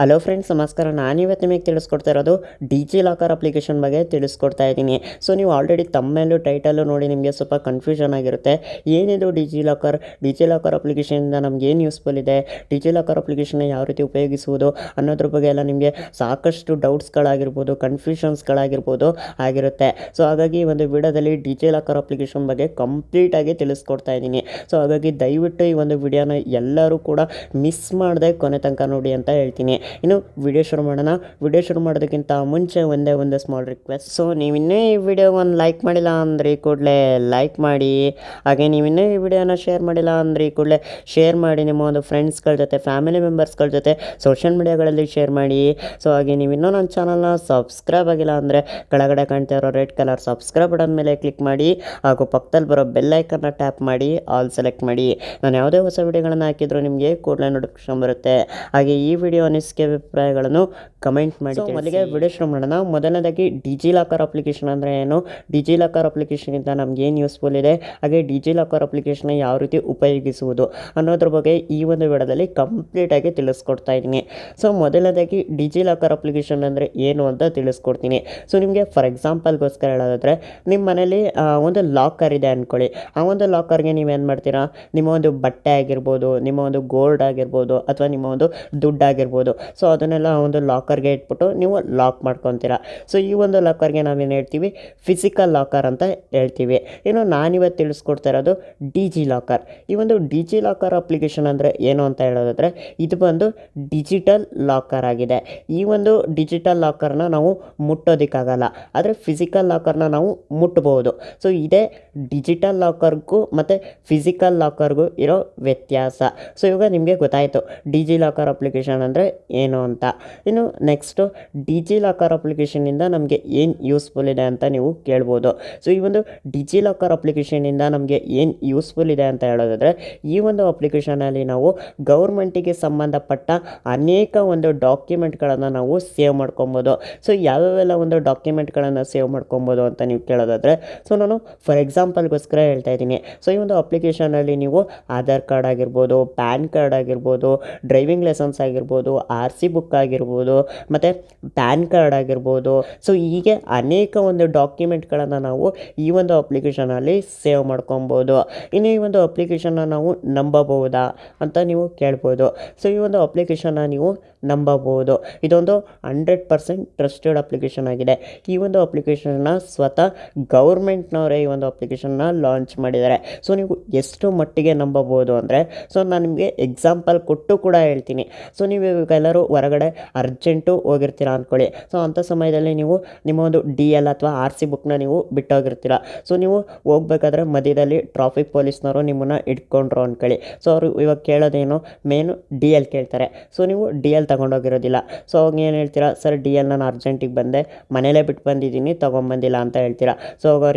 Hello friends, ನಮಸ್ಕಾರ. ನಾನಿವತ್ತು ನಿಮಗೆ ತಿಳಿಸ್ಕೊಡ್ತಾ ಇರೋದು ಡಿಜಿಲಾಕರ್ ಅಪ್ಲಿಕೇಶನ್ ಬಗ್ಗೆ ತಿಳಿಸ್ಕೊಡ್ತಾ ಇದ್ದೀನಿ. ಸೊ ನೀವು ಆಲ್ರೆಡಿ ತಮ್ಮೇಲೂ ಟೈಟಲ್ಲು ನೋಡಿ ನಿಮಗೆ ಸ್ವಲ್ಪ ಕನ್ಫ್ಯೂಷನ್ ಆಗಿರುತ್ತೆ. ಏನಿದು ಡಿಜಿಲಾಕರ್ ಅಪ್ಲಿಕೇಶನಿಂದ ನಮ್ಗೆ ಏನು ಯೂಸ್ಫುಲ್ ಇದೆ, ಡಿಜಿಲಾಕರ್ ಅಪ್ಲಿಕೇಶನ್ನ ಯಾವ ರೀತಿ ಉಪಯೋಗಿಸುವುದು ಅನ್ನೋದ್ರ ಬಗ್ಗೆ ಎಲ್ಲ ನಿಮಗೆ ಸಾಕಷ್ಟು ಡೌಟ್ಸ್ಗಳಾಗಿರ್ಬೋದು, ಕನ್ಫ್ಯೂಷನ್ಸ್ಗಳಾಗಿರ್ಬೋದು ಆಗಿರುತ್ತೆ. ಸೊ ಹಾಗಾಗಿ ಈ ಒಂದು ವಿಡಿಯೋದಲ್ಲಿ ಡಿಜಿಲಾಕರ್ ಅಪ್ಲಿಕೇಶನ್ ಬಗ್ಗೆ ಕಂಪ್ಲೀಟಾಗಿ ತಿಳಿಸ್ಕೊಡ್ತಾ ಇದ್ದೀನಿ. ಸೊ ಹಾಗಾಗಿ ದಯವಿಟ್ಟು ಈ ಒಂದು ವಿಡಿಯೋನ ಎಲ್ಲರೂ ಕೂಡ ಮಿಸ್ ಮಾಡದೆ ಕೊನೆ ತನಕ ನೋಡಿ ಅಂತ ಹೇಳ್ತೀನಿ. ಇನ್ನು ವಿಡಿಯೋ ಶುರು ಮಾಡೋದಕ್ಕಿಂತ ಮುಂಚೆ ಒಂದೇ ಸ್ಮಾಲ್ ರಿಕ್ವೆಸ್ಟ್. ಸೊ ನೀವಿನ್ನೂ ಈ ವಿಡಿಯೋವನ್ನು ಲೈಕ್ ಮಾಡಿಲ್ಲ ಅಂದರೆ ಕೂಡಲೇ ಲೈಕ್ ಮಾಡಿ. ಹಾಗೆ ನೀವಿನ್ನೂ ಈ ವಿಡಿಯೋನ ಶೇರ್ ಮಾಡಿಲ್ಲ ಅಂದರೆ ಕೂಡಲೇ ಶೇರ್ ಮಾಡಿ. ನಿಮ್ಮ ಒಂದು ಫ್ರೆಂಡ್ಸ್ಗಳ ಜೊತೆ, ಫ್ಯಾಮಿಲಿ ಮೆಂಬರ್ಸ್ಗಳ ಜೊತೆ ಸೋಷಿಯಲ್ ಮೀಡಿಯಾಗಳಲ್ಲಿ ಶೇರ್ ಮಾಡಿ. ಸೊ ಹಾಗೆ ನೀವಿನ್ನೂ ನನ್ನ ಚಾನಲ್ನ ಸಬ್ಸ್ಕ್ರೈಬ್ ಆಗಿಲ್ಲ ಅಂದರೆ ಕೆಳಗಡೆ ಕಾಣ್ತಾ ಇರೋ ರೆಡ್ ಕಲರ್ ಸಬ್ಸ್ಕ್ರೈಬ್ ಬಟನ್ ಮೇಲೆ ಕ್ಲಿಕ್ ಮಾಡಿ. ಹಾಗೂ ಪಕ್ಕದಲ್ಲಿ ಬರೋ ಬೆಲ್ ಐಕನ್ನ ಟ್ಯಾಪ್ ಮಾಡಿ, ಆಲ್ ಸೆಲೆಕ್ಟ್ ಮಾಡಿ. ನಾನು ಯಾವುದೇ ಹೊಸ ವಿಡಿಯೋಗಳನ್ನು ಹಾಕಿದರೂ ನಿಮಗೆ ಕೂಡಲೇ ನೋಟಿಫಿಕೇಶನ್ ಬರುತ್ತೆ. ಹಾಗೆ ಈ ವಿಡಿಯೋ ಅಭಿಪ್ರಾಯಗಳನ್ನು ಕಮೆಂಟ್ ಮಾಡಿ. ಮೊದಲಿಗೆ ವಿಡಿಯೋ ಶುರು ಮಾಡೋಣ. ಮೊದಲನೇದಾಗಿ ಡಿಜಿಲಾಕರ್ ಅಪ್ಲಿಕೇಶನ್ ಅಂದರೆ ಏನು, ಡಿಜಿಲಾಕರ್ ಅಪ್ಲಿಕೇಶನಿಂದ ನಮ್ಗೆ ಏನು ಯೂಸ್ಫುಲ್ ಇದೆ, ಹಾಗೆ ಡಿಜಿಲಾಕರ್ ಅಪ್ಲಿಕೇಶನ್ ಯಾವ ರೀತಿ ಉಪಯೋಗಿಸುವುದು ಅನ್ನೋದ್ರ ಬಗ್ಗೆ ಈ ಒಂದು ವಿಡಿಯೋದಲ್ಲಿ ಕಂಪ್ಲೀಟಾಗಿ ತಿಳಿಸ್ಕೊಡ್ತಾ ಇದ್ದೀನಿ. ಸೊ ಮೊದಲನೇದಾಗಿ ಡಿಜಿಲಾಕರ್ ಅಪ್ಲಿಕೇಶನ್ ಅಂದರೆ ಏನು ಅಂತ ತಿಳಿಸ್ಕೊಡ್ತೀನಿ. ಸೊ ನಿಮಗೆ ಫಾರ್ ಎಕ್ಸಾಂಪಲ್ಗೋಸ್ಕರ ಹೇಳೋದಾದರೆ, ನಿಮ್ಮ ಮನೇಲಿ ಒಂದು ಲಾಕರ್ ಇದೆ ಅಂದ್ಕೊಳ್ಳಿ. ಆ ಒಂದು ಲಾಕರ್ಗೆ ನೀವೇನು ಮಾಡ್ತೀರಾ, ನಿಮ್ಮ ಒಂದು ಬಟ್ಟೆ ಆಗಿರ್ಬೋದು, ನಿಮ್ಮ ಒಂದು ಗೋಲ್ಡ್ ಆಗಿರ್ಬೋದು, ಅಥವಾ ನಿಮ್ಮ ಒಂದು ದುಡ್ಡು ಆಗಿರ್ಬೋದು, ಸೊ ಅದನ್ನೆಲ್ಲ ಒಂದು ಲಾಕರ್ಗೆ ಇಟ್ಬಿಟ್ಟು ನೀವು ಲಾಕ್ ಮಾಡ್ಕೊತೀರಾ. ಸೊ ಈ ಒಂದು ಲಾಕರ್ಗೆ ನಾವೇನು ಹೇಳ್ತೀವಿ, ಫಿಸಿಕಲ್ ಲಾಕರ್ ಅಂತ ಹೇಳ್ತೀವಿ. ಇನ್ನು ನಾನಿವತ್ತು ತಿಳಿಸ್ಕೊಡ್ತಾ ಇರೋದು ಡಿಜಿಲಾಕರ್. ಈ ಒಂದು ಡಿಜಿಲಾಕರ್ ಅಪ್ಲಿಕೇಶನ್ ಅಂದರೆ ಏನು ಅಂತ ಹೇಳೋದಾದರೆ, ಇದು ಬಂದು ಡಿಜಿಟಲ್ ಲಾಕರ್ ಆಗಿದೆ. ಈ ಒಂದು ಡಿಜಿಟಲ್ ಲಾಕರ್ನ ನಾವು ಮುಟ್ಟೋದಕ್ಕಾಗಲ್ಲ, ಆದರೆ ಫಿಸಿಕಲ್ ಲಾಕರ್ನ ನಾವು ಮುಟ್ಬೋದು. ಸೊ ಇದೇ ಡಿಜಿಟಲ್ ಲಾಕರ್ಗೂ ಮತ್ತು ಫಿಸಿಕಲ್ ಲಾಕರ್ಗೂ ಇರೋ ವ್ಯತ್ಯಾಸ. ಸೊ ಇವಾಗ ನಿಮಗೆ ಗೊತ್ತಾಯಿತು ಡಿಜಿಲಾಕರ್ ಅಪ್ಲಿಕೇಶನ್ ಅಂದರೆ ಏನು ಅಂತ. ಇನ್ನು ನೆಕ್ಸ್ಟು ಡಿಜಿಲಾಕರ್ ಅಪ್ಲಿಕೇಶನಿಂದ ನಮಗೆ ಏನು ಯೂಸ್ಫುಲ್ ಇದೆ ಅಂತ ನೀವು ಕೇಳ್ಬೋದು. ಸೊ ಈ ಒಂದು ಡಿಜಿಲಾಕರ್ ಅಪ್ಲಿಕೇಶನಿಂದ ನಮಗೆ ಏನು ಯೂಸ್ಫುಲ್ ಇದೆ ಅಂತ ಹೇಳೋದಾದರೆ, ಈ ಒಂದು ಅಪ್ಲಿಕೇಶನಲ್ಲಿ ನಾವು ಗೌರ್ಮೆಂಟಿಗೆ ಸಂಬಂಧಪಟ್ಟ ಅನೇಕ ಒಂದು ಡಾಕ್ಯುಮೆಂಟ್ಗಳನ್ನು ನಾವು ಸೇವ್ ಮಾಡ್ಕೊಬೋದು. ಸೊ ಯಾವ್ಯಾವೆಲ್ಲ ಒಂದು ಡಾಕ್ಯುಮೆಂಟ್ಗಳನ್ನು ಸೇವ್ ಮಾಡ್ಕೊಬೋದು ಅಂತ ನೀವು ಕೇಳೋದಾದರೆ, ಸೊ ನಾನು ಫಾರ್ ಎಕ್ಸಾಂಪಲ್ಗೋಸ್ಕರ ಹೇಳ್ತಾ ಇದ್ದೀನಿ. ಸೊ ಈ ಒಂದು ಅಪ್ಲಿಕೇಶನಲ್ಲಿ ನೀವು ಆಧಾರ್ ಕಾರ್ಡ್ ಆಗಿರ್ಬೋದು, ಪ್ಯಾನ್ ಕಾರ್ಡ್ ಆಗಿರ್ಬೋದು, ಡ್ರೈವಿಂಗ್ ಲೈಸೆನ್ಸ್ ಆಗಿರ್ಬೋದು, RC ಬುಕ್ ಆಗಿರ್ಬೋದು, ಮತ್ತು ಪ್ಯಾನ್ ಕಾರ್ಡ್ ಆಗಿರ್ಬೋದು. ಸೊ ಹೀಗೆ ಅನೇಕ ಒಂದು ಡಾಕ್ಯುಮೆಂಟ್ಗಳನ್ನು ನಾವು ಈ ಒಂದು ಅಪ್ಲಿಕೇಶನಲ್ಲಿ ಸೇವ್ ಮಾಡ್ಕೊಬೋದು. ಇನ್ನು ಈ ಒಂದು ಅಪ್ಲಿಕೇಶನ್ನ ನಾವು ನಂಬಬಹುದಾ ಅಂತ ನೀವು ಕೇಳ್ಬೋದು. ಸೊ ಈ ಒಂದು ಅಪ್ಲಿಕೇಶನ್ನ ನೀವು ನಂಬಬಹುದು. ಇದೊಂದು 100% ಟ್ರಸ್ಟೆಡ್ ಅಪ್ಲಿಕೇಶನ್ ಆಗಿದೆ. ಈ ಒಂದು ಅಪ್ಲಿಕೇಶನ್ನ ಸ್ವತಃ ಗೌರ್ಮೆಂಟ್ನವರೇ ಈ ಒಂದು ಅಪ್ಲಿಕೇಶನ್ನ ಲಾಂಚ್ ಮಾಡಿದ್ದಾರೆ. ಸೊ ನೀವು ಎಷ್ಟು ಮಟ್ಟಿಗೆ ನಂಬಬಹುದು ಅಂದರೆ, ಸೊ ನಾನು ನಿಮಗೆ ಎಕ್ಸಾಂಪಲ್ ಕೊಟ್ಟು ಕೂಡ ಹೇಳ್ತೀನಿ. ಸೊ ನೀವು ಇವಾಗ ಎಲ್ಲರೂ ಹೊರಗಡೆ ಅರ್ಜೆಂಟು ಹೋಗಿರ್ತೀರ ಅಂದ್ಕೊಳ್ಳಿ. ಸೊ ಅಂಥ ಸಮಯದಲ್ಲಿ ನೀವು ನಿಮ್ಮ ಒಂದು DL ಅಥವಾ RC ಬುಕ್ನ ನೀವು ಬಿಟ್ಟೋಗಿರ್ತೀರ. ಸೊ ನೀವು ಹೋಗ್ಬೇಕಾದ್ರೆ ಮಧ್ಯದಲ್ಲಿ ಟ್ರಾಫಿಕ್ ಪೊಲೀಸ್ನವರು ನಿಮ್ಮನ್ನು ಇಟ್ಕೊಂಡ್ರು ಅಂದ್ಕೊಳ್ಳಿ. ಸೊ ಅವರು ಇವಾಗ ಕೇಳೋದೇನು, ಮೇನು DL ಕೇಳ್ತಾರೆ. ಸೊ ನೀವು DL ತಗೊಂಡೋಗಿರೋದಿಲ್ಲ. ಸೊ ಅವಾಗ ಏನು ಹೇಳ್ತೀರಾ, ಸರ್ DL ನಾನು ಅರ್ಜೆಂಟಿಗೆ ಬಂದೆ, ಮನೇಲೇ ಬಿಟ್ಟು ಬಂದಿದ್ದೀನಿ, ತೊಗೊಂಬಂದಿಲ್ಲ ಅಂತ ಹೇಳ್ತೀರಾ. ಸೊ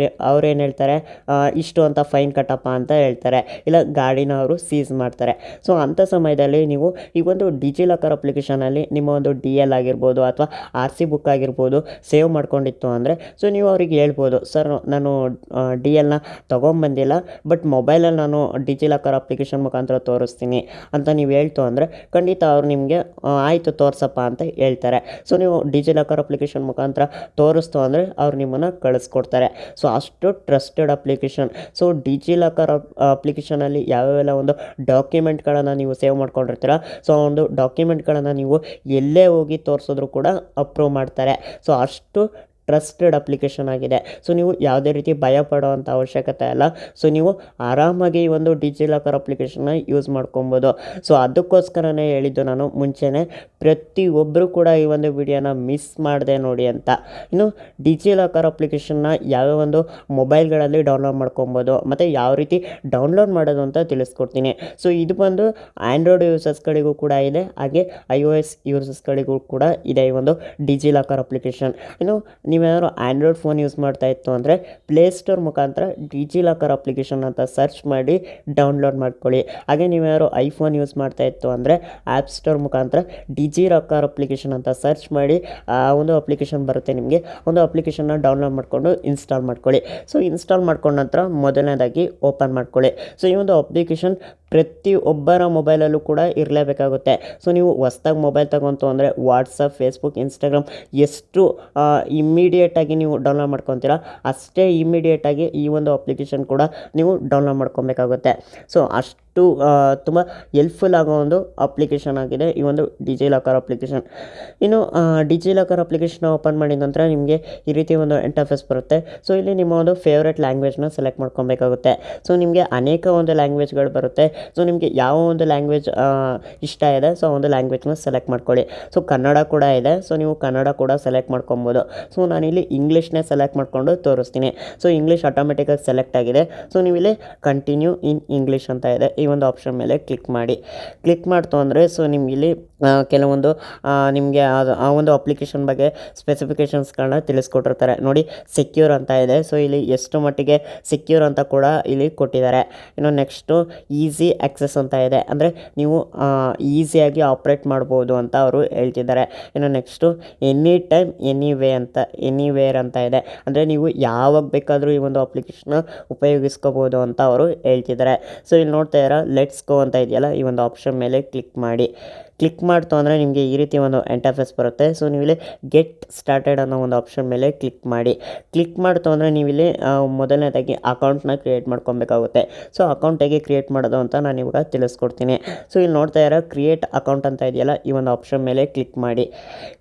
ಅವ್ರು ಏನು ಹೇಳ್ತಾರೆ, ಇಷ್ಟು ಅಂತ ಫೈನ್ ಕಟ್ಟಪ್ಪ ಅಂತ ಹೇಳ್ತಾರೆ, ಇಲ್ಲ ಗಾಡಿನ ಅವರು ಸೀಸ್ ಮಾಡ್ತಾರೆ. ಸೊ ಅಂಥ ಸಮಯದಲ್ಲಿ ನೀವು ಈ ಒಂದು ಡಿಜಿಲಾಕರ್ ಅಪ್ಲಿಕೇಶನಲ್ಲಿ ನಿಮ್ಮ ಒಂದು DL ಆಗಿರ್ಬೋದು ಅಥವಾ RC ಬುಕ್ ಆಗಿರ್ಬೋದು ಸೇವ್ ಮಾಡ್ಕೊಂಡಿತ್ತು ಅಂದರೆ, ಸೊ ನೀವು ಅವ್ರಿಗೆ ಹೇಳ್ಬೋದು, ಸರ್ ನಾನು DLನ ತೊಗೊಂಬಂದಿಲ್ಲ, ಬಟ್ ಮೊಬೈಲಲ್ಲಿ ನಾನು ಡಿಜಿಲಾಕರ್ ಅಪ್ಲಿಕೇಶನ್ ಮುಖಾಂತರ ತೋರಿಸ್ತೀನಿ ಅಂತ ನೀವು ಹೇಳ್ತು ಅಂದರೆ, ಖಂಡಿತ ಅವ್ರು ನಿಮಗೆ ಆಯಿತು ತೋರಿಸಪ್ಪ ಅಂತ ಹೇಳ್ತಾರೆ. ಸೊ ನೀವು ಡಿಜಿಲಾಕರ್ ಅಪ್ಲಿಕೇಶನ್ ಮುಖಾಂತರ ತೋರಿಸ್ತು ಅಂದರೆ ಅವ್ರು ನಿಮ್ಮನ್ನು ಕಳಿಸ್ಕೊಡ್ತಾರೆ. ಸೊ ಅಷ್ಟು ಟ್ರಸ್ಟೆಡ್ ಅಪ್ಲಿಕೇಶನ್. ಸೊ ಡಿಜಿಲಾಕರ್ ಅಪ್ಲಿಕೇಶನಲ್ಲಿ ಯಾವ್ಯಾವೆಲ್ಲ ಒಂದು ಡಾಕ್ಯುಮೆಂಟ್ಗಳನ್ನು ನೀವು ಸೇವ್ ಮಾಡ್ಕೊಂಡಿರ್ತೀರ, ಸೊ ಒಂದು ಡಾಕ್ಯುಮೆಂಟ್ಗಳನ್ನು ನೀವು ಎಲ್ಲೇ ಹೋಗಿ ತೋರಿಸಿದ್ರು ಕೂಡ ಅಪ್ರೂವ್ ಮಾಡ್ತಾರೆ. ಸೊ ಅಷ್ಟು ಟ್ರಸ್ಟೆಡ್ ಅಪ್ಲಿಕೇಶನ್ ಆಗಿದೆ. ಸೊ ನೀವು ಯಾವುದೇ ರೀತಿ ಭಯ ಪಡೋವಂಥ ಅವಶ್ಯಕತೆ ಇಲ್ಲ. ಸೊ ನೀವು ಆರಾಮಾಗಿ ಈ ಒಂದು ಡಿಜಿಲಾಕರ್ ಅಪ್ಲಿಕೇಶನ್ನ ಯೂಸ್ ಮಾಡ್ಕೊಬೋದು. ಸೊ ಅದಕ್ಕೋಸ್ಕರನೇ ಹೇಳಿದ್ದು ನಾನು ಮುಂಚೆನೇ, ಪ್ರತಿಯೊಬ್ಬರು ಕೂಡ ಈ ಒಂದು ವಿಡಿಯೋನ ಮಿಸ್ ಮಾಡದೆ ನೋಡಿ ಅಂತ. ಇನ್ನು ಡಿಜಿಲಾಕರ್ ಅಪ್ಲಿಕೇಶನ್ನ ಯಾವ್ಯಾವ ಒಂದು ಮೊಬೈಲ್ಗಳಲ್ಲಿ ಡೌನ್ಲೋಡ್ ಮಾಡ್ಕೊಬೋದು ಮತ್ತು ಯಾವ ರೀತಿ ಡೌನ್ಲೋಡ್ ಮಾಡೋದು ಅಂತ ತಿಳಿಸ್ಕೊಡ್ತೀನಿ. ಸೊ ಇದು ಬಂದು ಆ್ಯಂಡ್ರಾಯ್ಡ್ ಯೂಸರ್ಸ್ಗಳಿಗೂ ಕೂಡ ಇದೆ, ಹಾಗೆ iOS ಯೂಸರ್ಸ್ಗಳಿಗೂ ಕೂಡ ಇದೆ ಈ ಒಂದು ಡಿಜಿಲಾಕರ್ ಅಪ್ಲಿಕೇಶನ್. ಇನ್ನು ನೀವು ನೀವೇನಾದ್ರು ಆ್ಯಂಡ್ರಾಯ್ಡ್ ಫೋನ್ ಯೂಸ್ ಮಾಡ್ತಾ ಇತ್ತು ಅಂದರೆ ಪ್ಲೇಸ್ಟೋರ್ ಮುಖಾಂತರ ಡಿಜಿಲಾಕರ್ ಅಪ್ಲಿಕೇಶನ್ ಅಂತ ಸರ್ಚ್ ಮಾಡಿ ಡೌನ್ಲೋಡ್ ಮಾಡ್ಕೊಳ್ಳಿ. ಹಾಗೆ ನೀವೇನಾದ್ರು ಐಫೋನ್ ಯೂಸ್ ಮಾಡ್ತಾ ಇತ್ತು ಅಂದರೆ ಆ್ಯಪ್ ಸ್ಟೋರ್ ಮುಖಾಂತರ ಡಿಜಿಲಾಕರ್ ಅಪ್ಲಿಕೇಶನ್ ಅಂತ ಸರ್ಚ್ ಮಾಡಿ ಆ ಒಂದು ಅಪ್ಲಿಕೇಶನ್ ಬರುತ್ತೆ. ನಿಮಗೆ ಒಂದು ಅಪ್ಲಿಕೇಶನ್ನ ಡೌನ್ಲೋಡ್ ಮಾಡಿಕೊಂಡು ಇನ್ಸ್ಟಾಲ್ ಮಾಡ್ಕೊಳ್ಳಿ. ಸೊ ಇನ್ಸ್ಟಾಲ್ ಮಾಡ್ಕೊಂಡ ನಂತರ ಮೊದಲನೇದಾಗಿ ಓಪನ್ ಮಾಡ್ಕೊಳ್ಳಿ. ಸೊ ಈ ಒಂದು ಅಪ್ಲಿಕೇಶನ್ ಪ್ರತಿಯೊಬ್ಬರ ಮೊಬೈಲಲ್ಲೂ ಕೂಡ ಇರಲೇಬೇಕಾಗುತ್ತೆ. ಸೊ ನೀವು ಹೊಸ್ದಾಗಿ ಮೊಬೈಲ್ ತಗೊಂತು ಅಂದರೆ ವಾಟ್ಸಪ್, ಫೇಸ್ಬುಕ್, ಇನ್ಸ್ಟಾಗ್ರಾಮ್ ಎಷ್ಟು ಇಮ್ಮಿಡಿಯೇಟಾಗಿ ನೀವು ಡೌನ್ಲೋಡ್ ಮಾಡ್ಕೊತೀರಾ ಅಷ್ಟೇ ಇಮ್ಮಿಡಿಯೇಟಾಗಿ ಈ ಒಂದು ಅಪ್ಲಿಕೇಶನ್ ಕೂಡ ನೀವು ಡೌನ್ಲೋಡ್ ಮಾಡ್ಕೊಬೇಕಾಗುತ್ತೆ. ಸೊ ಅಷ್ಟು ತುಂಬ ಹೆಲ್ಪ್ಫುಲ್ ಆಗೋ ಒಂದು ಅಪ್ಲಿಕೇಶನ್ ಆಗಿದೆ ಈ ಒಂದು ಡಿಜಿಲಾಕರ್ ಅಪ್ಲಿಕೇಶನ್. ಇನ್ನು ಡಿಜಿಲಾಕರ್ ಅಪ್ಲಿಕೇಶನ್ ಓಪನ್ ಮಾಡಿದ ನಂತರ ನಿಮಗೆ ಈ ರೀತಿ ಒಂದು ಇಂಟರ್ಫೇಸ್ ಬರುತ್ತೆ. ಸೊ ಇಲ್ಲಿ ನಿಮ್ಮ ಒಂದು ಫೇವ್ರೆಟ್ ಲ್ಯಾಂಗ್ವೇಜ್ನ ಸೆಲೆಕ್ಟ್ ಮಾಡ್ಕೊಬೇಕಾಗುತ್ತೆ. ಸೊ ನಿಮಗೆ ಅನೇಕ ಒಂದು ಲ್ಯಾಂಗ್ವೇಜ್ಗಳು ಬರುತ್ತೆ. ಸೊ ನಿಮಗೆ ಯಾವ ಒಂದು ಲ್ಯಾಂಗ್ವೇಜ್ ಇಷ್ಟ ಇದೆ ಸೊ ಒಂದು ಲ್ಯಾಂಗ್ವೇಜ್ನ ಸೆಲೆಕ್ಟ್ ಮಾಡ್ಕೊಳ್ಳಿ. ಸೊ ಕನ್ನಡ ಕೂಡ ಇದೆ, ಸೊ ನೀವು ಕನ್ನಡ ಕೂಡ ಸೆಲೆಕ್ಟ್ ಮಾಡ್ಕೊಬೋದು. ಸೊ ನಾನಿಲ್ಲಿ ಇಂಗ್ಲೀಷ್ನೇ ಸೆಲೆಕ್ಟ್ ಮಾಡಿಕೊಂಡು ತೋರಿಸ್ತೀನಿ. ಸೊ ಇಂಗ್ಲೀಷ್ ಆಟೋಮೆಟಿಕಾಗಿ ಸೆಲೆಕ್ಟ್ ಆಗಿದೆ. ಸೊ ನೀವಿಲ್ಲಿ ಕಂಟಿನ್ಯೂ ಇನ್ ಇಂಗ್ಲೀಷ್ ಅಂತ ಇದೆ, ಈ ಒಂದು ಆಪ್ಷನ್ ಮೇಲೆ ಕ್ಲಿಕ್ ಮಾಡಿ. ಕ್ಲಿಕ್ ಮಾಡ್ತು ಅಂದರೆ ಸೊ ನಿಮಗಿಲ್ಲಿ ಕೆಲವೊಂದು ನಿಮಗೆ ಆ ಒಂದು ಅಪ್ಲಿಕೇಶನ್ ಬಗ್ಗೆ ಸ್ಪೆಸಿಫಿಕೇಷನ್ಸ್ಗಳನ್ನ ತಿಳಿಸ್ಕೊಟ್ಟಿರ್ತಾರೆ ನೋಡಿ. ಸೆಕ್ಯೂರ್ ಅಂತ ಇದೆ, ಸೊ ಇಲ್ಲಿ ಎಷ್ಟು ಮಟ್ಟಿಗೆ ಸೆಕ್ಯೂರ್ ಅಂತ ಕೂಡ ಇಲ್ಲಿ ಕೊಟ್ಟಿದ್ದಾರೆ. ಇನ್ನು ನೆಕ್ಸ್ಟು ಈಸಿ ಆಕ್ಸೆಸ್ ಅಂತ ಇದೆ, ಅಂದರೆ ನೀವು ಈಸಿಯಾಗಿ ಆಪ್ರೇಟ್ ಮಾಡ್ಬೋದು ಅಂತ ಅವರು ಹೇಳ್ತಿದ್ದಾರೆ. ಇನ್ನು ನೆಕ್ಸ್ಟು ಎನಿ ಟೈಮ್ ಎನಿವೇರ್ ಅಂತ ಇದೆ, ಅಂದರೆ ನೀವು ಯಾವಾಗ ಬೇಕಾದರೂ ಈ ಒಂದು ಅಪ್ಲಿಕೇಶನ್ನ ಉಪಯೋಗಿಸ್ಕೋಬೋದು ಅಂತ ಅವರು ಹೇಳ್ತಿದ್ದಾರೆ. ಸೊ ಇಲ್ಲಿ ನೋಡ್ತಾ ಇದ್ದೀರಾ ಲೆಟ್ಸ್ ಗೋ ಅಂತ ಇದೆಯಲ್ಲ, ಈ ಒಂದು ಆಪ್ಷನ್ ಮೇಲೆ ಕ್ಲಿಕ್ ಮಾಡಿ. ಕ್ಲಿಕ್ ಮಾಡ್ತು ಅಂದರೆ ನಿಮಗೆ ಈ ರೀತಿ ಒಂದು ಇಂಟರ್ಫೇಸ್ ಬರುತ್ತೆ. ಸೊ ನೀವಿಲ್ಲಿ ಗೆಟ್ ಸ್ಟಾರ್ಟೆಡ್ ಅನ್ನೋ ಒಂದು ಆಪ್ಷನ್ ಮೇಲೆ ಕ್ಲಿಕ್ ಮಾಡಿ. ಕ್ಲಿಕ್ ಮಾಡ್ತು ಅಂದರೆ ನೀವಿಲ್ಲಿ ಮೊದಲನೇದಾಗಿ ಅಕೌಂಟ್ನ ಕ್ರಿಯೇಟ್ ಮಾಡ್ಕೊಬೇಕಾಗುತ್ತೆ. ಸೊ ಅಕೌಂಟ್ ಹೇಗೆ ಕ್ರಿಯೇಟ್ ಮಾಡೋದು ಅಂತ ನಾನು ಇವಾಗ ತಿಳಿಸ್ಕೊಡ್ತೀನಿ. ಸೊ ಇಲ್ಲಿ ನೋಡ್ತಾ ಇರೋ ಕ್ರಿಯೇಟ್ ಅಕೌಂಟ್ ಅಂತ ಇದೆಯಲ್ಲ, ಈ ಒಂದು ಆಪ್ಷನ್ ಮೇಲೆ ಕ್ಲಿಕ್ ಮಾಡಿ.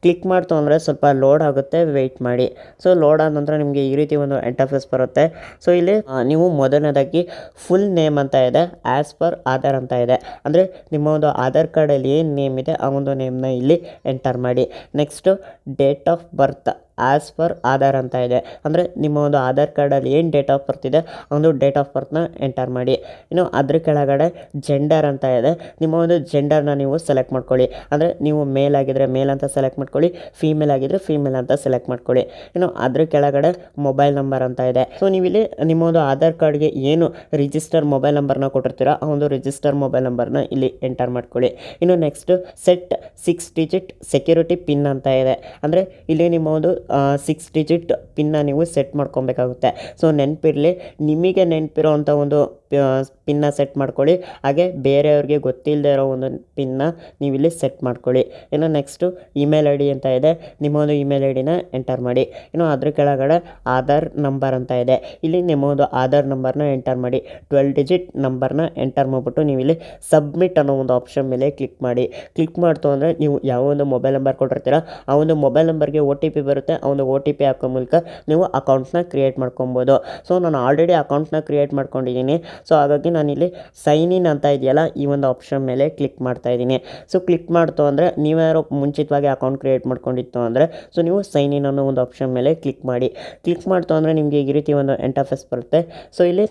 ಕ್ಲಿಕ್ ಮಾಡ್ತು ಅಂದರೆ ಸ್ವಲ್ಪ ಲೋಡ್ ಆಗುತ್ತೆ, ವೆಯ್ಟ್ ಮಾಡಿ. ಸೊ ಲೋಡ್ ಆದ ನಂತರ ನಿಮಗೆ ಈ ರೀತಿ ಒಂದು ಇಂಟರ್ಫೇಸ್ ಬರುತ್ತೆ. ಸೊ ಇಲ್ಲಿ ನೀವು ಮೊದಲನೇದಾಗಿ ಫುಲ್ ನೇಮ್ ಅಂತ ಇದೆ, ಆ್ಯಸ್ ಪರ್ ಆಧಾರ್ ಅಂತ ಇದೆ, ಅಂದರೆ ನಿಮ್ಮ ಒಂದು ಆಧಾರ್ ಕಾರ್ಡಲ್ಲಿ ಏನು ನೇಮ್ ಇದೆ ಆ ಒಂದು ನೇಮ್ನ ಇಲ್ಲಿ ಎಂಟರ್ ಮಾಡಿ. Next date of birth as per Aadhaar ಅಂತ ಇದೆ, ಅಂದರೆ ನಿಮ್ಮ ಒಂದು ಆಧಾರ್ ಕಾರ್ಡಲ್ಲಿ ಏನು ಡೇಟ್ ಆಫ್ ಬರ್ತ್ ಇದೆ ಆ ಒಂದು ಡೇಟ್ ಆಫ್ ಬರ್ತ್ನ ಎಂಟರ್ ಮಾಡಿ. ಇನ್ನು ಅದ್ರ ಕೆಳಗಡೆ ಜೆಂಡರ್ ಅಂತ ಇದೆ, ನಿಮ್ಮ ಒಂದು ಜೆಂಡರ್ನ ನೀವು ಸೆಲೆಕ್ಟ್ ಮಾಡ್ಕೊಳ್ಳಿ, ಅಂದರೆ ನೀವು ಮೇಲ್ ಆಗಿದ್ದರೆ ಮೇಲ್ ಅಂತ ಸೆಲೆಕ್ಟ್ ಮಾಡ್ಕೊಳ್ಳಿ, ಫೀಮೇಲ್ ಆಗಿದ್ದರೆ ಫೀಮೇಲ್ ಅಂತ ಸೆಲೆಕ್ಟ್ ಮಾಡ್ಕೊಳ್ಳಿ. ಇನ್ನು ಅದ್ರ ಕೆಳಗಡೆ ಮೊಬೈಲ್ ನಂಬರ್ ಅಂತ ಇದೆ. ಸೊ ನೀವಿಲ್ಲಿ ನಿಮ್ಮ ಒಂದು ಆಧಾರ್ ಕಾರ್ಡ್ಗೆ ಏನು ರಿಜಿಸ್ಟರ್ ಮೊಬೈಲ್ ನಂಬರ್ನ ಕೊಟ್ಟಿರ್ತೀರ ಆ ಒಂದು ರಿಜಿಸ್ಟರ್ ಮೊಬೈಲ್ ನಂಬರ್ನ ಇಲ್ಲಿ ಎಂಟರ್ ಮಾಡ್ಕೊಳ್ಳಿ. ಇನ್ನು next set 6 digit security pin ಅಂತ ಇದೆ, ಅಂದರೆ ಇಲ್ಲಿ ನಿಮ್ಮ ಒಂದು 6 ಡಿಜಿಟ್ ಪಿನ್ನ ನೀವು ಸೆಟ್ ಮಾಡ್ಕೊಬೇಕಾಗುತ್ತೆ. ಸೊ ನೆನಪಿರಲಿ, ನಿಮಗೆ ನೆನಪಿರೋ ಅಂಥ ಒಂದು ಪಿನ್ನ ಸೆಟ್ ಮಾಡ್ಕೊಳ್ಳಿ, ಹಾಗೆ ಬೇರೆಯವ್ರಿಗೆ ಗೊತ್ತಿಲ್ಲದೆ ಇರೋ ಒಂದು ಪಿನ್ನ ನೀವಿಲ್ಲಿ ಸೆಟ್ ಮಾಡ್ಕೊಳ್ಳಿ. ಇನ್ನು ನೆಕ್ಸ್ಟು ಇಮೇಲ್ ಐ ಡಿ ಅಂತ ಇದೆ, ನಿಮ್ಮ ಒಂದು ಇಮೇಲ್ ಐ ಡಿನ ಎಂಟರ್ ಮಾಡಿ. ಇನ್ನು ಅದ್ರ ಕೆಳಗಡೆ ಆಧಾರ್ ನಂಬರ್ ಅಂತ ಇದೆ, ಇಲ್ಲಿ ನಿಮ್ಮ ಒಂದು ಆಧಾರ್ ನಂಬರ್ನ ಎಂಟರ್ ಮಾಡಿ. 12 ಡಿಜಿಟ್ ನಂಬರ್ನ ಎಂಟರ್ ಮಾಡಿಬಿಟ್ಟು ನೀವಿಲ್ಲಿ ಸಬ್ಮಿಟ್ ಅನ್ನೋ ಒಂದು ಆಪ್ಷನ್ ಮೇಲೆ ಕ್ಲಿಕ್ ಮಾಡಿ. ಕ್ಲಿಕ್ ಮಾಡ್ತು ಅಂದರೆ ನೀವು ಯಾವ ಒಂದು ಮೊಬೈಲ್ ನಂಬರ್ ಕೊಟ್ಟಿರ್ತೀರ ಆ ಒಂದು ಮೊಬೈಲ್ ನಂಬರ್ಗೆ OTP ಬರುತ್ತೆ, ಆ ಒಂದು OTP ಹಾಕೋ ಮೂಲಕ ನೀವು ಅಕೌಂಟ್ನ ಕ್ರಿಯೇಟ್ ಮಾಡ್ಕೊಬೋದು. ಸೊ ನಾನು ಆಲ್ರೆಡಿ ಅಕೌಂಟ್ನ ಕ್ರಿಯೇಟ್ ಮಾಡ್ಕೊಂಡಿದ್ದೀನಿ. ಸೊ ಹಾಗಾಗಿ ನಾನಿಲ್ಲಿ ಸೈನ್ ಇನ್ ಅಂತ ಇದೆಯಲ್ಲ ಈ ಒಂದು ಆಪ್ಷನ್ ಮೇಲೆ ಕ್ಲಿಕ್ ಮಾಡ್ತಾ ಇದ್ದೀನಿ. ಸೊ ಕ್ಲಿಕ್ ಮಾಡ್ತು ಅಂದರೆ ನೀವ್ಯಾರೋ ಮುಂಚಿತವಾಗಿ ಅಕೌಂಟ್ ಕ್ರಿಯೇಟ್ ಮಾಡ್ಕೊಂಡಿತ್ತು ಅಂದರೆ ಸೊ ನೀವು ಸೈನ್ ಇನ್ ಅನ್ನೋ ಒಂದು ಆಪ್ಷನ್ ಮೇಲೆ ಕ್ಲಿಕ್ ಮಾಡಿ. ಕ್ಲಿಕ್ ಮಾಡ್ತು ಅಂದರೆ ನಿಮಗೆ ಈ ರೀತಿ ಒಂದು ಇಂಟರ್ಫೇಸ್ ಬರುತ್ತೆ. ಸೊ ಇಲ್ಲಿ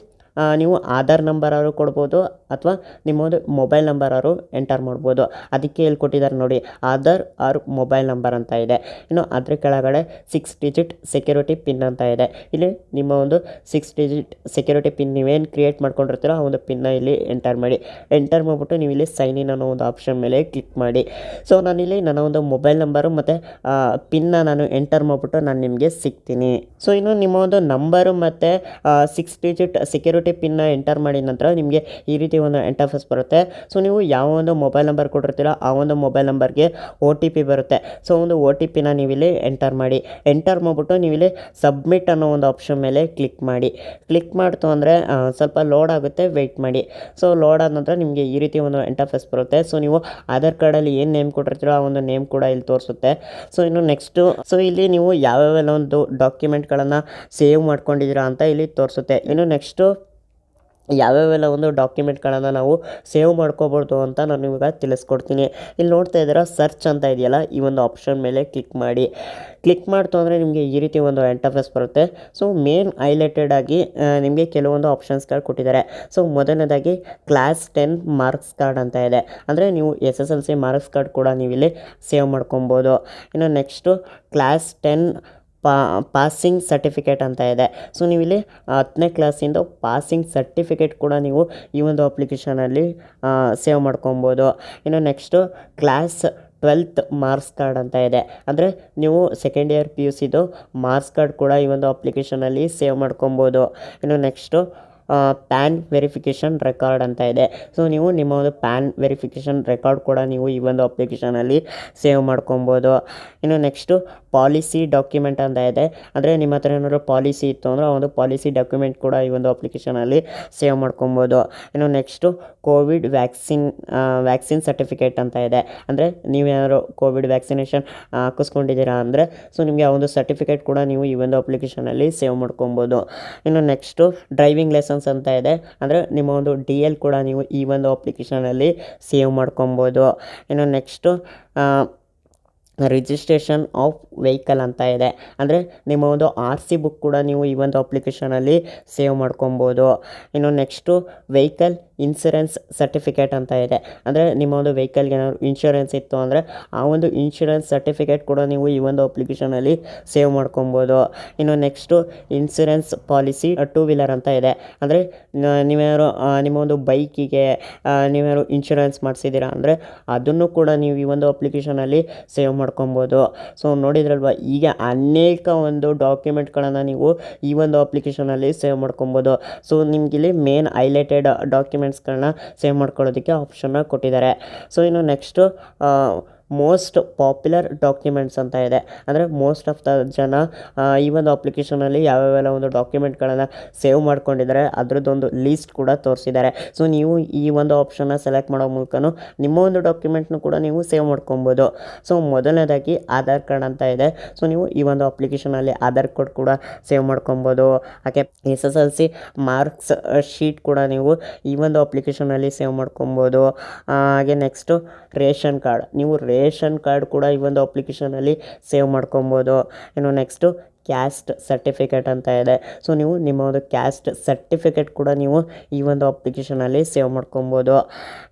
ನೀವು ಆಧಾರ್ ನಂಬರಾದ್ರು ಕೊಡ್ಬೋದು ಅಥವಾ ನಿಮ್ಮದು ಮೊಬೈಲ್ ನಂಬರಾದ್ರು ಎಂಟರ್ ಮಾಡ್ಬೋದು. ಅದಕ್ಕೆ ಇಲ್ಲಿ ಕೊಟ್ಟಿದ್ದಾರೆ ನೋಡಿ, ಆಧಾರ್ ಆರ್ ಮೊಬೈಲ್ ನಂಬರ್ ಅಂತ ಇದೆ. ಇನ್ನು ಅದ್ರ ಕೆಳಗಡೆ 6 ಡಿಜಿಟ್ ಸೆಕ್ಯೂರಿಟಿ ಪಿನ್ ಅಂತ ಇದೆ, ಇಲ್ಲಿ ನಿಮ್ಮ ಒಂದು 6 ಡಿಜಿಟ್ ಸೆಕ್ಯೂರಿಟಿ ಪಿನ್ ನೀವೇನು ಕ್ರಿಯೇಟ್ ಮಾಡ್ಕೊಂಡಿರ್ತೀರೋ ಆ ಒಂದು ಪಿನ್ನ ಇಲ್ಲಿ ಎಂಟರ್ ಮಾಡಿ. ಎಂಟರ್ ಮಾಡಿಬಿಟ್ಟು ನೀವು ಇಲ್ಲಿ ಸೈನ್ ಇನ್ ಅನ್ನೋ ಒಂದು ಆಪ್ಷನ್ ಮೇಲೆ ಕ್ಲಿಕ್ ಮಾಡಿ. ಸೊ ನಾನಿಲ್ಲಿ ನನ್ನ ಒಂದು ಮೊಬೈಲ್ ನಂಬರು ಮತ್ತು ಪಿನ್ನ ನಾನು ಎಂಟರ್ ಮಾಡಿಬಿಟ್ಟು ನಾನು ನಿಮಗೆ ಸಿಗ್ತೀನಿ. ಸೊ ಇನ್ನು ನಿಮ್ಮ ಒಂದು ನಂಬರು ಮತ್ತು 6 ಡಿಜಿಟ್ ಸೆಕ್ಯೂರಿಟಿ ಪಿನ್ನ ಎಂಟರ್ ಮಾಡಿದ ನಂತರ ನಿಮಗೆ ಈ ರೀತಿ ಒಂದು ಇಂಟರ್ಫೇಸ್ ಬರುತ್ತೆ. ಸೊ ನೀವು ಯಾವ ಒಂದು ಮೊಬೈಲ್ ನಂಬರ್ ಕೊಟ್ಟಿರ್ತೀರ ಆ ಒಂದು ಮೊಬೈಲ್ ನಂಬರ್ಗೆ OTP ಬರುತ್ತೆ. ಸೊ ಒಂದು OTPನ ನೀವಿಲ್ಲಿ ಎಂಟರ್ ಮಾಡಿ. ಎಂಟರ್ ಮಾಡಿಬಿಟ್ಟು ನೀವಿಲ್ಲಿ ಸಬ್ಮಿಟ್ ಅನ್ನೋ ಒಂದು ಆಪ್ಷನ್ ಮೇಲೆ ಕ್ಲಿಕ್ ಮಾಡಿ. ಕ್ಲಿಕ್ ಮಾಡ್ತು ಅಂದರೆ ಸ್ವಲ್ಪ ಲೋಡ್ ಆಗುತ್ತೆ, ವೆಯ್ಟ್ ಮಾಡಿ. ಸೊ ಲೋಡ್ ಆದ ನಂತರ ನಿಮಗೆ ಈ ರೀತಿ ಒಂದು ಇಂಟರ್ಫೇಸ್ ಬರುತ್ತೆ. ಸೊ ನೀವು ಆಧಾರ್ ಕಾರ್ಡಲ್ಲಿ ಏನು ನೇಮ್ ಕೊಟ್ಟಿರ್ತೀರೋ ಆ ಒಂದು ನೇಮ್ ಕೂಡ ಇಲ್ಲಿ ತೋರಿಸುತ್ತೆ. ಸೊ ಇನ್ನು ನೆಕ್ಸ್ಟು ಸೊ ಇಲ್ಲಿ ನೀವು ಯಾವ್ಯಾವೆಲ್ಲ ಒಂದು ಡಾಕ್ಯುಮೆಂಟ್ಗಳನ್ನು ಸೇವ್ ಮಾಡ್ಕೊಂಡಿದ್ದೀರಾ ಅಂತ ಇಲ್ಲಿ ತೋರಿಸುತ್ತೆ. ಇನ್ನು ನೆಕ್ಸ್ಟು ಯಾವ್ಯಾವೆಲ್ಲ ಒಂದು ಡಾಕ್ಯುಮೆಂಟ್ಗಳನ್ನು ನಾವು ಸೇವ್ ಮಾಡ್ಕೋಬೋದು ಅಂತ ನಾನು ಇವಾಗ ತಿಳಿಸ್ಕೊಡ್ತೀನಿ. ಇಲ್ಲಿ ನೋಡ್ತಾ ಇದ್ದೀರಾ ಸರ್ಚ್ ಅಂತ ಇದೆಯಲ್ಲ ಈ ಒಂದು ಆಪ್ಷನ್ ಮೇಲೆ ಕ್ಲಿಕ್ ಮಾಡಿ. ಕ್ಲಿಕ್ ಮಾಡ್ತು ಅಂದರೆ ನಿಮಗೆ ಈ ರೀತಿ ಒಂದು ಇಂಟರ್ಫೇಸ್ ಬರುತ್ತೆ. ಸೊ ಮೇನ್ ಹೈಲೈಟೆಡ್ ಆಗಿ ನಿಮಗೆ ಕೆಲವೊಂದು ಆಪ್ಷನ್ಸ್ಗಳು ಕೊಟ್ಟಿದ್ದಾರೆ. ಸೊ ಮೊದಲನೇದಾಗಿ ಕ್ಲಾಸ್ 10 ಮಾರ್ಕ್ಸ್ ಕಾರ್ಡ್ ಅಂತ ಇದೆ, ಅಂದರೆ ನೀವು SSLC ಮಾರ್ಕ್ಸ್ ಕಾರ್ಡ್ ಕೂಡ ನೀವು ಇಲ್ಲಿ ಸೇವ್ ಮಾಡ್ಕೊಬೋದು. ಇನ್ನು ನೆಕ್ಸ್ಟು ಕ್ಲಾಸ್ 10 ಪಾಸಿಂಗ್ ಸರ್ಟಿಫಿಕೇಟ್ ಅಂತ ಇದೆ. ಸೊ ನೀವಿಲ್ಲಿ 10ನೇ ಕ್ಲಾಸಿಂದು ಪಾಸಿಂಗ್ ಸರ್ಟಿಫಿಕೇಟ್ ಕೂಡ ನೀವು ಈ ಒಂದು ಅಪ್ಲಿಕೇಶನಲ್ಲಿ ಸೇವ್ ಮಾಡ್ಕೊಬೋದು. ಇನ್ನು next class 12th marks card ಅಂತ ಇದೆ. ಅಂದರೆ ನೀವು ಸೆಕೆಂಡ್ ಇಯರ್ PUCದು ಮಾರ್ಕ್ಸ್ ಕಾರ್ಡ್ ಕೂಡ ಈ ಒಂದು ಅಪ್ಲಿಕೇಶನಲ್ಲಿ ಸೇವ್ ಮಾಡ್ಕೊಬೋದು. ಇನ್ನು ನೆಕ್ಸ್ಟು ಪ್ಯಾನ್ ವೆರಿಫಿಕೇಷನ್ ರೆಕಾರ್ಡ್ ಅಂತ ಇದೆ. ಸೊ ನೀವು ನಿಮ್ಮ ಒಂದು ಪ್ಯಾನ್ ವೆರಿಫಿಕೇಷನ್ ರೆಕಾರ್ಡ್ ಕೂಡ ನೀವು ಈ ಒಂದು ಅಪ್ಲಿಕೇಶನಲ್ಲಿ ಸೇವ್ ಮಾಡ್ಕೊಬೋದು. ಇನ್ನು ನೆಕ್ಸ್ಟು ಪಾಲಿಸಿ ಡಾಕ್ಯುಮೆಂಟ್ ಅಂತ ಇದೆ. ಅಂದರೆ ನಿಮ್ಮ ಹತ್ರ ಏನಾದರೂ ಪಾಲಿಸಿ ಇತ್ತು ಅಂದರೆ ಆ ಒಂದು ಪಾಲಿಸಿ ಡಾಕ್ಯುಮೆಂಟ್ ಕೂಡ ಈ ಒಂದು ಅಪ್ಲಿಕೇಶನಲ್ಲಿ ಸೇವ್ ಮಾಡ್ಕೊಬೋದು. ಇನ್ನು ನೆಕ್ಸ್ಟು ಕೋವಿಡ್ ವ್ಯಾಕ್ಸಿನ್ ಸರ್ಟಿಫಿಕೇಟ್ ಅಂತ ಇದೆ. ಅಂದರೆ ನೀವೇನಾದ್ರು ಕೋವಿಡ್ ವ್ಯಾಕ್ಸಿನೇಷನ್ ಹಾಕಿಸ್ಕೊಂಡಿದ್ದೀರಾ ಅಂದರೆ ಸೊ ನಿಮಗೆ ಆ ಒಂದು ಸರ್ಟಿಫಿಕೇಟ್ ಕೂಡ ನೀವು ಈ ಒಂದು ಅಪ್ಲಿಕೇಶನಲ್ಲಿ ಸೇವ್ ಮಾಡ್ಕೊಬೋದು. ಇನ್ನು ನೆಕ್ಸ್ಟು ಡ್ರೈವಿಂಗ್ ಲೈಸೆನ್ಸ್ ಅಂತ ಇದೆ. ಅಂದರೆ ನಿಮ್ಮ ಒಂದು DL ಕೂಡ ನೀವು ಈ ಒಂದು ಅಪ್ಲಿಕೇಶನಲ್ಲಿ ಸೇವ್ ಮಾಡ್ಕೊಬೋದು. ಇನ್ನು ನೆಕ್ಸ್ಟು ರಿಜಿಸ್ಟ್ರೇಷನ್ ಆಫ್ ವೆಹಿಕಲ್ ಅಂತ ಇದೆ. ಅಂದರೆ ನಿಮ್ಮ ಒಂದು RC ಬುಕ್ ಕೂಡ ನೀವು ಈ ಒಂದು ಅಪ್ಲಿಕೇಶನಲ್ಲಿ ಸೇವ್ ಮಾಡ್ಕೊಬೋದು. ಇನ್ನು ನೆಕ್ಸ್ಟು ವೆಹಿಕಲ್ ಇನ್ಶೂರೆನ್ಸ್ ಸರ್ಟಿಫಿಕೇಟ್ ಅಂತ ಇದೆ. ಅಂದರೆ ನಿಮ್ಮ ಒಂದು ವೆಹಿಕಲ್ಗೆ ಏನಾದ್ರು ಇನ್ಶೂರೆನ್ಸ್ ಇತ್ತು ಅಂದರೆ ಆ ಒಂದು ಇನ್ಶೂರೆನ್ಸ್ ಸರ್ಟಿಫಿಕೇಟ್ ಕೂಡ ನೀವು ಈ ಒಂದು ಅಪ್ಲಿಕೇಶನಲ್ಲಿ ಸೇವ್ ಮಾಡ್ಕೊಬೋದು. ಇನ್ನು ನೆಕ್ಸ್ಟು ಇನ್ಶೂರೆನ್ಸ್ ಪಾಲಿಸಿ 2 ವೀಲರ್ ಅಂತ ಇದೆ. ಅಂದರೆ ನೀವೇನಾದ್ರು ನಿಮ್ಮ ಒಂದು ಬೈಕಿಗೆ ನೀವೇನಾದ್ರು ಇನ್ಶೂರೆನ್ಸ್ ಮಾಡಿಸಿದ್ದೀರಾ ಅಂದರೆ ಅದನ್ನು ಕೂಡ ನೀವು ಈ ಒಂದು ಅಪ್ಲಿಕೇಶನಲ್ಲಿ ಸೇವ್ ಮಾಡ್ಕೊಬೋದು. ಸೊ ನೋಡಿದ್ರಲ್ವ, ಈಗ ಅನೇಕ ಒಂದು ಡಾಕ್ಯುಮೆಂಟ್ಗಳನ್ನು ನೀವು ಈ ಒಂದು ಅಪ್ಲಿಕೇಶನಲ್ಲಿ ಸೇವ್ ಮಾಡ್ಕೊಬೋದು. ಸೊ ನಿಮಗಿಲ್ಲಿ ಮೇನ್ ಹೈಲೈಟೆಡ್ ಡಾಕ್ಯುಮೆಂಟ್ಸ್ಗಳನ್ನ ಸೇವ್ ಮಾಡ್ಕೊಳ್ಳೋದಕ್ಕೆ ಆಪ್ಷನ್ನ ಕೊಟ್ಟಿದ್ದಾರೆ. ಸೊ ಇನ್ನು ನೆಕ್ಸ್ಟು ಮೋಸ್ಟ್ ಪಾಪ್ಯುಲರ್ ಡಾಕ್ಯುಮೆಂಟ್ಸ್ ಅಂತ ಇದೆ. ಅಂದರೆ ಮೋಸ್ಟ್ ಆಫ್ ದ ಜನ ಈ ಒಂದು ಅಪ್ಲಿಕೇಶನಲ್ಲಿ ಯಾವ್ಯಾವೆಲ್ಲ ಒಂದು ಡಾಕ್ಯುಮೆಂಟ್ಗಳನ್ನು ಸೇವ್ ಮಾಡ್ಕೊಂಡಿದ್ದಾರೆ ಅದರದ್ದೊಂದು ಲೀಸ್ಟ್ ಕೂಡ ತೋರಿಸಿದ್ದಾರೆ. ಸೊ ನೀವು ಈ ಒಂದು ಆಪ್ಷನ್ನ ಸೆಲೆಕ್ಟ್ ಮಾಡೋ ಮೂಲಕನೂ ನಿಮ್ಮ ಒಂದು ಡಾಕ್ಯುಮೆಂಟ್ನು ಕೂಡ ನೀವು ಸೇವ್ ಮಾಡ್ಕೊಬೋದು. ಸೊ ಮೊದಲನೇದಾಗಿ ಆಧಾರ್ ಕಾರ್ಡ್ ಅಂತ ಇದೆ. ಸೊ ನೀವು ಈ ಒಂದು ಅಪ್ಲಿಕೇಶನಲ್ಲಿ ಆಧಾರ್ ಕಾರ್ಡ್ ಕೂಡ ಸೇವ್ ಮಾಡ್ಕೊಬೋದು. ಹಾಗೆ SSLC ಮಾರ್ಕ್ಸ್ ಶೀಟ್ ಕೂಡ ನೀವು ಈ ಒಂದು ಅಪ್ಲಿಕೇಶನಲ್ಲಿ ಸೇವ್ ಮಾಡ್ಕೊಬೋದು. ಹಾಗೆ ನೆಕ್ಸ್ಟು ರೇಷನ್ ಕಾರ್ಡ್, ನೀವು ರೇಷನ್ ಕಾರ್ಡ್ ಕೂಡ ಈ ಒಂದು ಅಪ್ಲಿಕೇಶನಲ್ಲಿ ಸೇವ್ ಮಾಡ್ಕೊಬೋದು. ಇನ್ನು ನೆಕ್ಸ್ಟು ಕ್ಯಾಸ್ಟ್ ಸರ್ಟಿಫಿಕೇಟ್ ಅಂತ ಇದೆ. ಸೊ ನೀವು ನಿಮ್ಮ ಒಂದು ಕ್ಯಾಸ್ಟ್ ಸರ್ಟಿಫಿಕೇಟ್ ಕೂಡ ನೀವು ಈ ಒಂದು ಅಪ್ಲಿಕೇಶನಲ್ಲಿ ಸೇವ್ ಮಾಡ್ಕೊಬೋದು.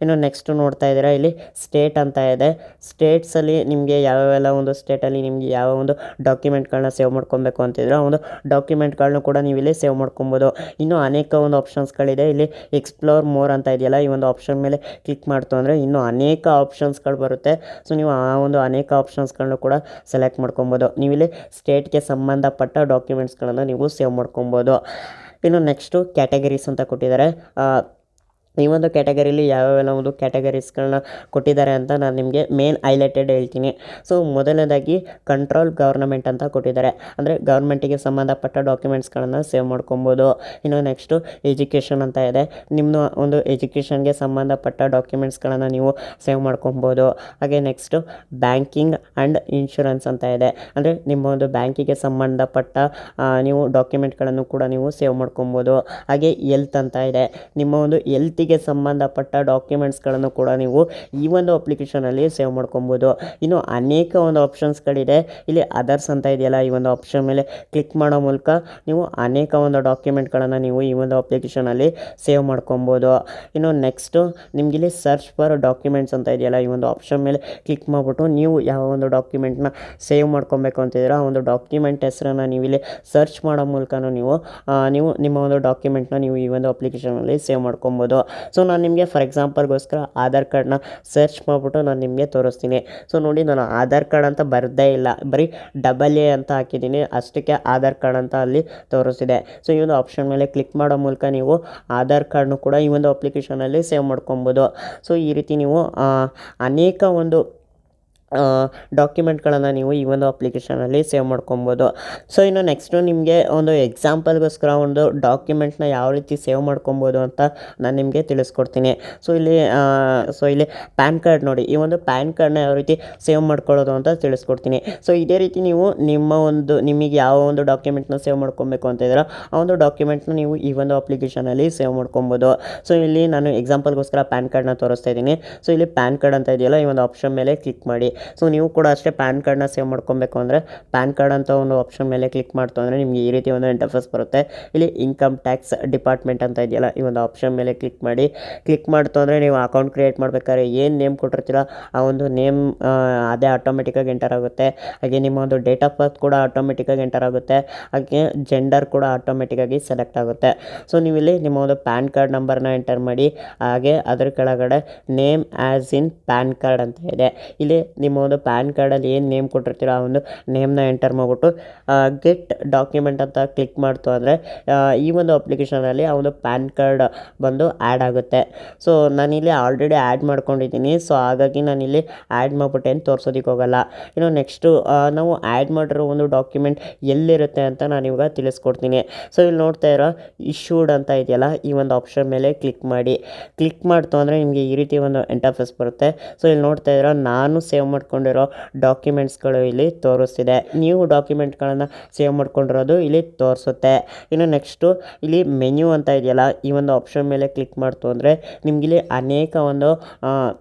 ಇನ್ನು ನೆಕ್ಸ್ಟು ನೋಡ್ತಾ ಇದ್ದೀರಾ ಇಲ್ಲಿ ಸ್ಟೇಟ್ ಅಂತ ಇದೆ. ಸ್ಟೇಟ್ಸಲ್ಲಿ ನಿಮಗೆ ಯಾವ್ಯಾವೆಲ್ಲ ಒಂದು ಸ್ಟೇಟಲ್ಲಿ ನಿಮಗೆ ಯಾವ ಒಂದು ಡಾಕ್ಯುಮೆಂಟ್ಗಳನ್ನ ಸೇವ್ ಮಾಡ್ಕೊಬೇಕು ಅಂತಿದ್ರೆ ಆ ಒಂದು ಡಾಕ್ಯುಮೆಂಟ್ಗಳನ್ನ ಕೂಡ ನೀವು ಇಲ್ಲಿ ಸೇವ್ ಮಾಡ್ಕೊಬೋದು. ಇನ್ನೂ ಅನೇಕ ಒಂದು ಆಪ್ಷನ್ಸ್ಗಳಿದೆ. ಇಲ್ಲಿ ಎಕ್ಸ್ಪ್ಲೋರ್ ಮೋರ್ ಅಂತ ಇದೆಯಲ್ಲ, ಈ ಒಂದು ಆಪ್ಷನ್ ಮೇಲೆ ಕ್ಲಿಕ್ ಮಾಡ್ತು ಅಂದರೆ ಇನ್ನೂ ಅನೇಕ ಆಪ್ಷನ್ಸ್ಗಳು ಬರುತ್ತೆ. ಸೊ ನೀವು ಆ ಒಂದು ಅನೇಕ ಆಪ್ಷನ್ಸ್ಗಳನ್ನ ಕೂಡ ಸೆಲೆಕ್ಟ್ ಮಾಡ್ಕೊಬೋದು. ನೀವು ಇಲ್ಲಿ ಸ್ಟೇಟ್ಗೆ ಸಂಬಂಧಪಟ್ಟ ಡಾಕ್ಯುಮೆಂಟ್ಸ್ಗಳನ್ನು ನೀವು ಸೇವ್ ಮಾಡ್ಕೊಬೋದು. ಇನ್ನು ನೆಕ್ಸ್ಟು ಕ್ಯಾಟಗರೀಸ್ ಅಂತ ಕೊಟ್ಟಿದ್ದಾರೆ. ಈ ಒಂದು ಕ್ಯಾಟಗರಿಲಿ ಯಾವ್ಯಾವೆಲ್ಲ ಒಂದು ಕ್ಯಾಟಗರೀಸ್ಗಳನ್ನ ಕೊಟ್ಟಿದ್ದಾರೆ ಅಂತ ನಾನು ನಿಮಗೆ ಮೇನ್ ಹೈಲೈಟೆಡ್ ಹೇಳ್ತೀನಿ. ಸೊ ಮೊದಲನೇದಾಗಿ ಕಂಟ್ರೋಲ್ ಗವರ್ನಮೆಂಟ್ ಅಂತ ಕೊಟ್ಟಿದ್ದಾರೆ. ಅಂದರೆ ಗೌರ್ಮೆಂಟಿಗೆ ಸಂಬಂಧಪಟ್ಟ ಡಾಕ್ಯುಮೆಂಟ್ಸ್ಗಳನ್ನು ಸೇವ್ ಮಾಡ್ಕೊಬೋದು. ಇನ್ನು ನೆಕ್ಸ್ಟು ಎಜುಕೇಷನ್ ಅಂತ ಇದೆ. ನಿಮ್ಮ ಒಂದು ಎಜುಕೇಷನ್ಗೆ ಸಂಬಂಧಪಟ್ಟ ಡಾಕ್ಯುಮೆಂಟ್ಸ್ಗಳನ್ನು ನೀವು ಸೇವ್ ಮಾಡ್ಕೊಬೋದು. ಹಾಗೆ ನೆಕ್ಸ್ಟು ಬ್ಯಾಂಕಿಂಗ್ ಆ್ಯಂಡ್ ಇನ್ಶೂರೆನ್ಸ್ ಅಂತ ಇದೆ. ಅಂದರೆ ನಿಮ್ಮ ಒಂದು ಬ್ಯಾಂಕಿಗೆ ಸಂಬಂಧಪಟ್ಟ ನೀವು ಡಾಕ್ಯುಮೆಂಟ್ಗಳನ್ನು ಕೂಡ ನೀವು ಸೇವ್ ಮಾಡ್ಕೊಬೋದು. ಹಾಗೆ ಹೆಲ್ತ್ ಅಂತ ಇದೆ. ನಿಮ್ಮ ಒಂದು ಹೆಲ್ತಿಗೆ ಸಂಬಂಧಪಟ್ಟ ಡಾಕ್ಯುಮೆಂಟ್ಸ್ಗಳನ್ನು ಕೂಡ ನೀವು ಈ ಒಂದು ಅಪ್ಲಿಕೇಶನಲ್ಲಿ ಸೇವ್ ಮಾಡ್ಕೊಬೋದು. ಇನ್ನು ಅನೇಕ ಒಂದು ಆಪ್ಷನ್ಸ್ಗಳಿದೆ. ಇಲ್ಲಿ ಅದರ್ಸ್ ಅಂತ ಇದೆಯಲ್ಲ, ಈ ಒಂದು ಆಪ್ಷನ್ ಮೇಲೆ ಕ್ಲಿಕ್ ಮಾಡೋ ಮೂಲಕ ನೀವು ಅನೇಕ ಒಂದು ಡಾಕ್ಯುಮೆಂಟ್ಗಳನ್ನು ನೀವು ಈ ಒಂದು ಅಪ್ಲಿಕೇಶನಲ್ಲಿ ಸೇವ್ ಮಾಡ್ಕೊಬೋದು. ಇನ್ನು ನೆಕ್ಸ್ಟು ನಿಮಗಿಲ್ಲಿ ಸರ್ಚ್ ಫಾರ್ ಡಾಕ್ಯುಮೆಂಟ್ಸ್ ಅಂತ ಇದೆಯಲ್ಲ, ಈ ಒಂದು ಆಪ್ಷನ್ ಮೇಲೆ ಕ್ಲಿಕ್ ಮಾಡಿಬಿಟ್ಟು ನೀವು ಯಾವ ಒಂದು ಡಾಕ್ಯುಮೆಂಟ್ನ ಸೇವ್ ಮಾಡ್ಕೊಬೇಕು ಅಂತಿದ್ದೀರೋ ಆ ಒಂದು ಡಾಕ್ಯುಮೆಂಟ್ ಹೆಸರನ್ನು ನೀವು ಇಲ್ಲಿ ಸರ್ಚ್ ಮಾಡೋ ಮೂಲಕನೂ ನೀವು ನಿಮ್ಮ ಒಂದು ಡಾಕ್ಯುಮೆಂಟ್ನ ನೀವು ಈ ಒಂದು ಅಪ್ಲಿಕೇಶನಲ್ಲಿ ಸೇವ್ ಮಾಡ್ಕೊಬೋದು. ಸೊ ನಾನು ನಿಮಗೆ ಫಾರ್ ಎಕ್ಸಾಂಪಲ್ಗೋಸ್ಕರ ಆಧಾರ್ ಕಾರ್ಡ್ನ ಸರ್ಚ್ ಮಾಡಿಬಿಟ್ಟು ನಾನು ನಿಮಗೆ ತೋರಿಸ್ತೀನಿ. ಸೊ ನೋಡಿ, ನಾನು ಆಧಾರ್ ಕಾರ್ಡ್ ಅಂತ ಬರದೇ ಇಲ್ಲ, ಬರೀ AA ಅಂತ ಹಾಕಿದ್ದೀನಿ, ಅಷ್ಟಕ್ಕೆ ಆಧಾರ್ ಕಾರ್ಡ್ ಅಂತ ಅಲ್ಲಿ ತೋರಿಸ್ತಿದೆ. ಸೊ ಈ ಒಂದು ಆಪ್ಷನ್ ಮೇಲೆ ಕ್ಲಿಕ್ ಮಾಡೋ ಮೂಲಕ ನೀವು ಆಧಾರ್ ಕಾರ್ಡ್ನು ಕೂಡ ಈ ಒಂದು ಅಪ್ಲಿಕೇಶನಲ್ಲಿ ಸೇವ್ ಮಾಡ್ಕೊಬೋದು. ಸೊ ಈ ರೀತಿ ನೀವು ಅನೇಕ ಒಂದು ಡಾಕ್ಯುಮೆಂಟ್ಗಳನ್ನು ನೀವು ಈ ಒಂದು ಅಪ್ಲಿಕೇಶನಲ್ಲಿ ಸೇವ್ ಮಾಡ್ಕೊಬೋದು. ಸೊ ಇನ್ನು ನೆಕ್ಸ್ಟು ನಿಮಗೆ ಒಂದು ಎಕ್ಸಾಂಪಲ್ಗೋಸ್ಕರ ಒಂದು ಡಾಕ್ಯುಮೆಂಟ್ನ ಯಾವ ರೀತಿ ಸೇವ್ ಮಾಡ್ಕೊಬೋದು ಅಂತ ನಾನು ನಿಮಗೆ ತಿಳಿಸ್ಕೊಡ್ತೀನಿ. ಸೊ ಇಲ್ಲಿ ಪ್ಯಾನ್ ಕಾರ್ಡ್ ನೋಡಿ, ಈ ಒಂದು ಪ್ಯಾನ್ ಕಾರ್ಡ್ನ ಯಾವ ರೀತಿ ಸೇವ್ ಮಾಡ್ಕೊಳ್ಳೋದು ಅಂತ ತಿಳಿಸ್ಕೊಡ್ತೀನಿ. ಸೊ ಇದೇ ರೀತಿ ನೀವು ನಿಮಗೆ ಯಾವ ಒಂದು ಡಾಕ್ಯುಮೆಂಟ್ನ ಸೇವ್ ಮಾಡ್ಕೊಬೇಕು ಅಂತ ಇದ್ದೀರೋ ಆ ಒಂದು ಡಾಕ್ಯುಮೆಂಟ್ನ ನೀವು ಈ ಒಂದು ಅಪ್ಲಿಕೇಶನಲ್ಲಿ ಸೇವ್ ಮಾಡ್ಕೊಬೋದು. ಸೊ ಇಲ್ಲಿ ನಾನು ಎಕ್ಸಾಂಪಲ್ಗೋಸ್ಕರ ಪ್ಯಾನ್ ಕಾರ್ಡ್ನ ತೋರಿಸ್ತಾ ಇದ್ದೀನಿ. ಸೊ ಇಲ್ಲಿ ಪ್ಯಾನ್ ಕಾರ್ಡ್ ಅಂತ ಇದೆಯಲ್ಲ, ಈ ಒಂದು ಆಪ್ಷನ್ ಮೇಲೆ ಕ್ಲಿಕ್ ಮಾಡಿ. ಸೊ ನೀವು ಕೂಡ ಅಷ್ಟೇ ಪ್ಯಾನ್ ಕಾರ್ಡ್ನ ಸೇವ್ ಮಾಡ್ಕೊಬೇಕು ಅಂದರೆ ಪ್ಯಾನ್ ಕಾರ್ಡ್ ಅಂತ ಒಂದು ಆಪ್ಷನ್ ಮೇಲೆ ಕ್ಲಿಕ್ ಮಾಡ್ತು ಅಂದರೆ ನಿಮಗೆ ಈ ರೀತಿ ಒಂದು ಇಂಟರ್ಫೇಸ್ ಬರುತ್ತೆ. ಇಲ್ಲಿ ಇನ್ಕಮ್ ಟ್ಯಾಕ್ಸ್ ಡಿಪಾರ್ಟ್ಮೆಂಟ್ ಅಂತ ಇದೆಯಲ್ಲ, ಈ ಒಂದು ಆಪ್ಷನ್ ಮೇಲೆ ಕ್ಲಿಕ್ ಮಾಡಿ. ಕ್ಲಿಕ್ ಮಾಡ್ತು ಅಂದರೆ ನೀವು ಅಕೌಂಟ್ ಕ್ರಿಯೇಟ್ ಮಾಡ್ಬೇಕಾದ್ರೆ ಏನು ನೇಮ್ ಕೊಟ್ಟಿರ್ತೀರ ಆ ಒಂದು ನೇಮ್ ಅದೇ ಆಟೋಮೆಟಿಕ್ಕಾಗಿ ಎಂಟರ್ ಆಗುತ್ತೆ. ಹಾಗೆ ನಿಮ್ಮ ಒಂದು ಡೇಟ್ ಆಫ್ ಬರ್ತ್ ಕೂಡ ಆಟೋಮೆಟಿಕ್ಕಾಗಿ ಎಂಟರ್ ಆಗುತ್ತೆ. ಹಾಗೆ ಜೆಂಡರ್ ಕೂಡ ಆಟೋಮೆಟಿಕ್ಕಾಗಿ ಸೆಲೆಕ್ಟ್ ಆಗುತ್ತೆ. ಸೊ ನೀವು ಇಲ್ಲಿ ನಿಮ್ಮ ಒಂದು ಪ್ಯಾನ್ ಕಾರ್ಡ್ ನಂಬರ್ನ ಎಂಟರ್ ಮಾಡಿ. ಹಾಗೆ ಅದರ ಕೆಳಗಡೆ name as in PAN card ಅಂತ ಇದೆ. ಇಲ್ಲಿ ನಿಮ್ಮ ಒಂದು ಪ್ಯಾನ್ ಕಾರ್ಡಲ್ಲಿ ಏನು ನೇಮ್ ಕೊಟ್ಟಿರ್ತೀರ ಆ ಒಂದು ನೇಮ್ನ ಎಂಟರ್ ಮಾಡಿಬಿಟ್ಟು ಗೆಟ್ ಡಾಕ್ಯುಮೆಂಟ್ ಅಂತ ಕ್ಲಿಕ್ ಮಾಡ್ತು ಅಂದರೆ ಈ ಒಂದು ಅಪ್ಲಿಕೇಶನಲ್ಲಿ ಆ ಒಂದು ಪ್ಯಾನ್ ಕಾರ್ಡ್ ಬಂದು ಆ್ಯಡ್ ಆಗುತ್ತೆ. ಸೊ ನಾನಿಲ್ಲಿ ಆಲ್ರೆಡಿ ಆ್ಯಡ್ ಮಾಡ್ಕೊಂಡಿದ್ದೀನಿ. ಸೊ ಹಾಗಾಗಿ ನಾನಿಲ್ಲಿ ಆ್ಯಡ್ ಮಾಡಿಬಿಟ್ಟು ಏನು ತೋರಿಸೋದಕ್ಕೆ ಹೋಗಲ್ಲ. ಇನ್ನು ನೆಕ್ಸ್ಟು ನಾವು ಆ್ಯಡ್ ಮಾಡಿರೋ ಒಂದು ಡಾಕ್ಯುಮೆಂಟ್ ಎಲ್ಲಿರುತ್ತೆ ಅಂತ ನಾನು ಇವಾಗ ತಿಳಿಸ್ಕೊಡ್ತೀನಿ. ಸೊ ಇಲ್ಲಿ ನೋಡ್ತಾ ಇರೋ ಇಶ್ಯೂಡ್ ಅಂತ ಇದೆಯಲ್ಲ, ಈ ಒಂದು ಆಪ್ಷನ್ ಮೇಲೆ ಕ್ಲಿಕ್ ಮಾಡಿ. ಕ್ಲಿಕ್ ಮಾಡ್ತು ಅಂದರೆ ನಿಮಗೆ ಈ ರೀತಿ ಒಂದು ಇಂಟರ್ಫೇಸ್ ಬರುತ್ತೆ. ಸೊ ಇಲ್ಲಿ ನೋಡ್ತಾ ಇರೋ ನಾನು ಸೇವ್ ಮಾಡ್ಕೊಂಡಿರೋ ಡಾಕ್ಯುಮೆಂಟ್ಸ್ಗಳು ಇಲ್ಲಿ ತೋರಿಸ್ತಿದೆ. ನೀವು ಡಾಕ್ಯುಮೆಂಟ್ಗಳನ್ನು ಸೇವ್ ಮಾಡ್ಕೊಂಡಿರೋದು ಇಲ್ಲಿ ತೋರಿಸುತ್ತೆ. ಇನ್ನು ನೆಕ್ಸ್ಟು ಇಲ್ಲಿ ಮೆನ್ಯೂ ಅಂತ ಇದೆಯಲ್ಲ, ಈ ಒಂದು ಆಪ್ಷನ್ ಮೇಲೆ ಕ್ಲಿಕ್ ಮಾಡ್ತು ಅಂದರೆ ನಿಮಗಿಲ್ಲಿ ಅನೇಕ ಒಂದು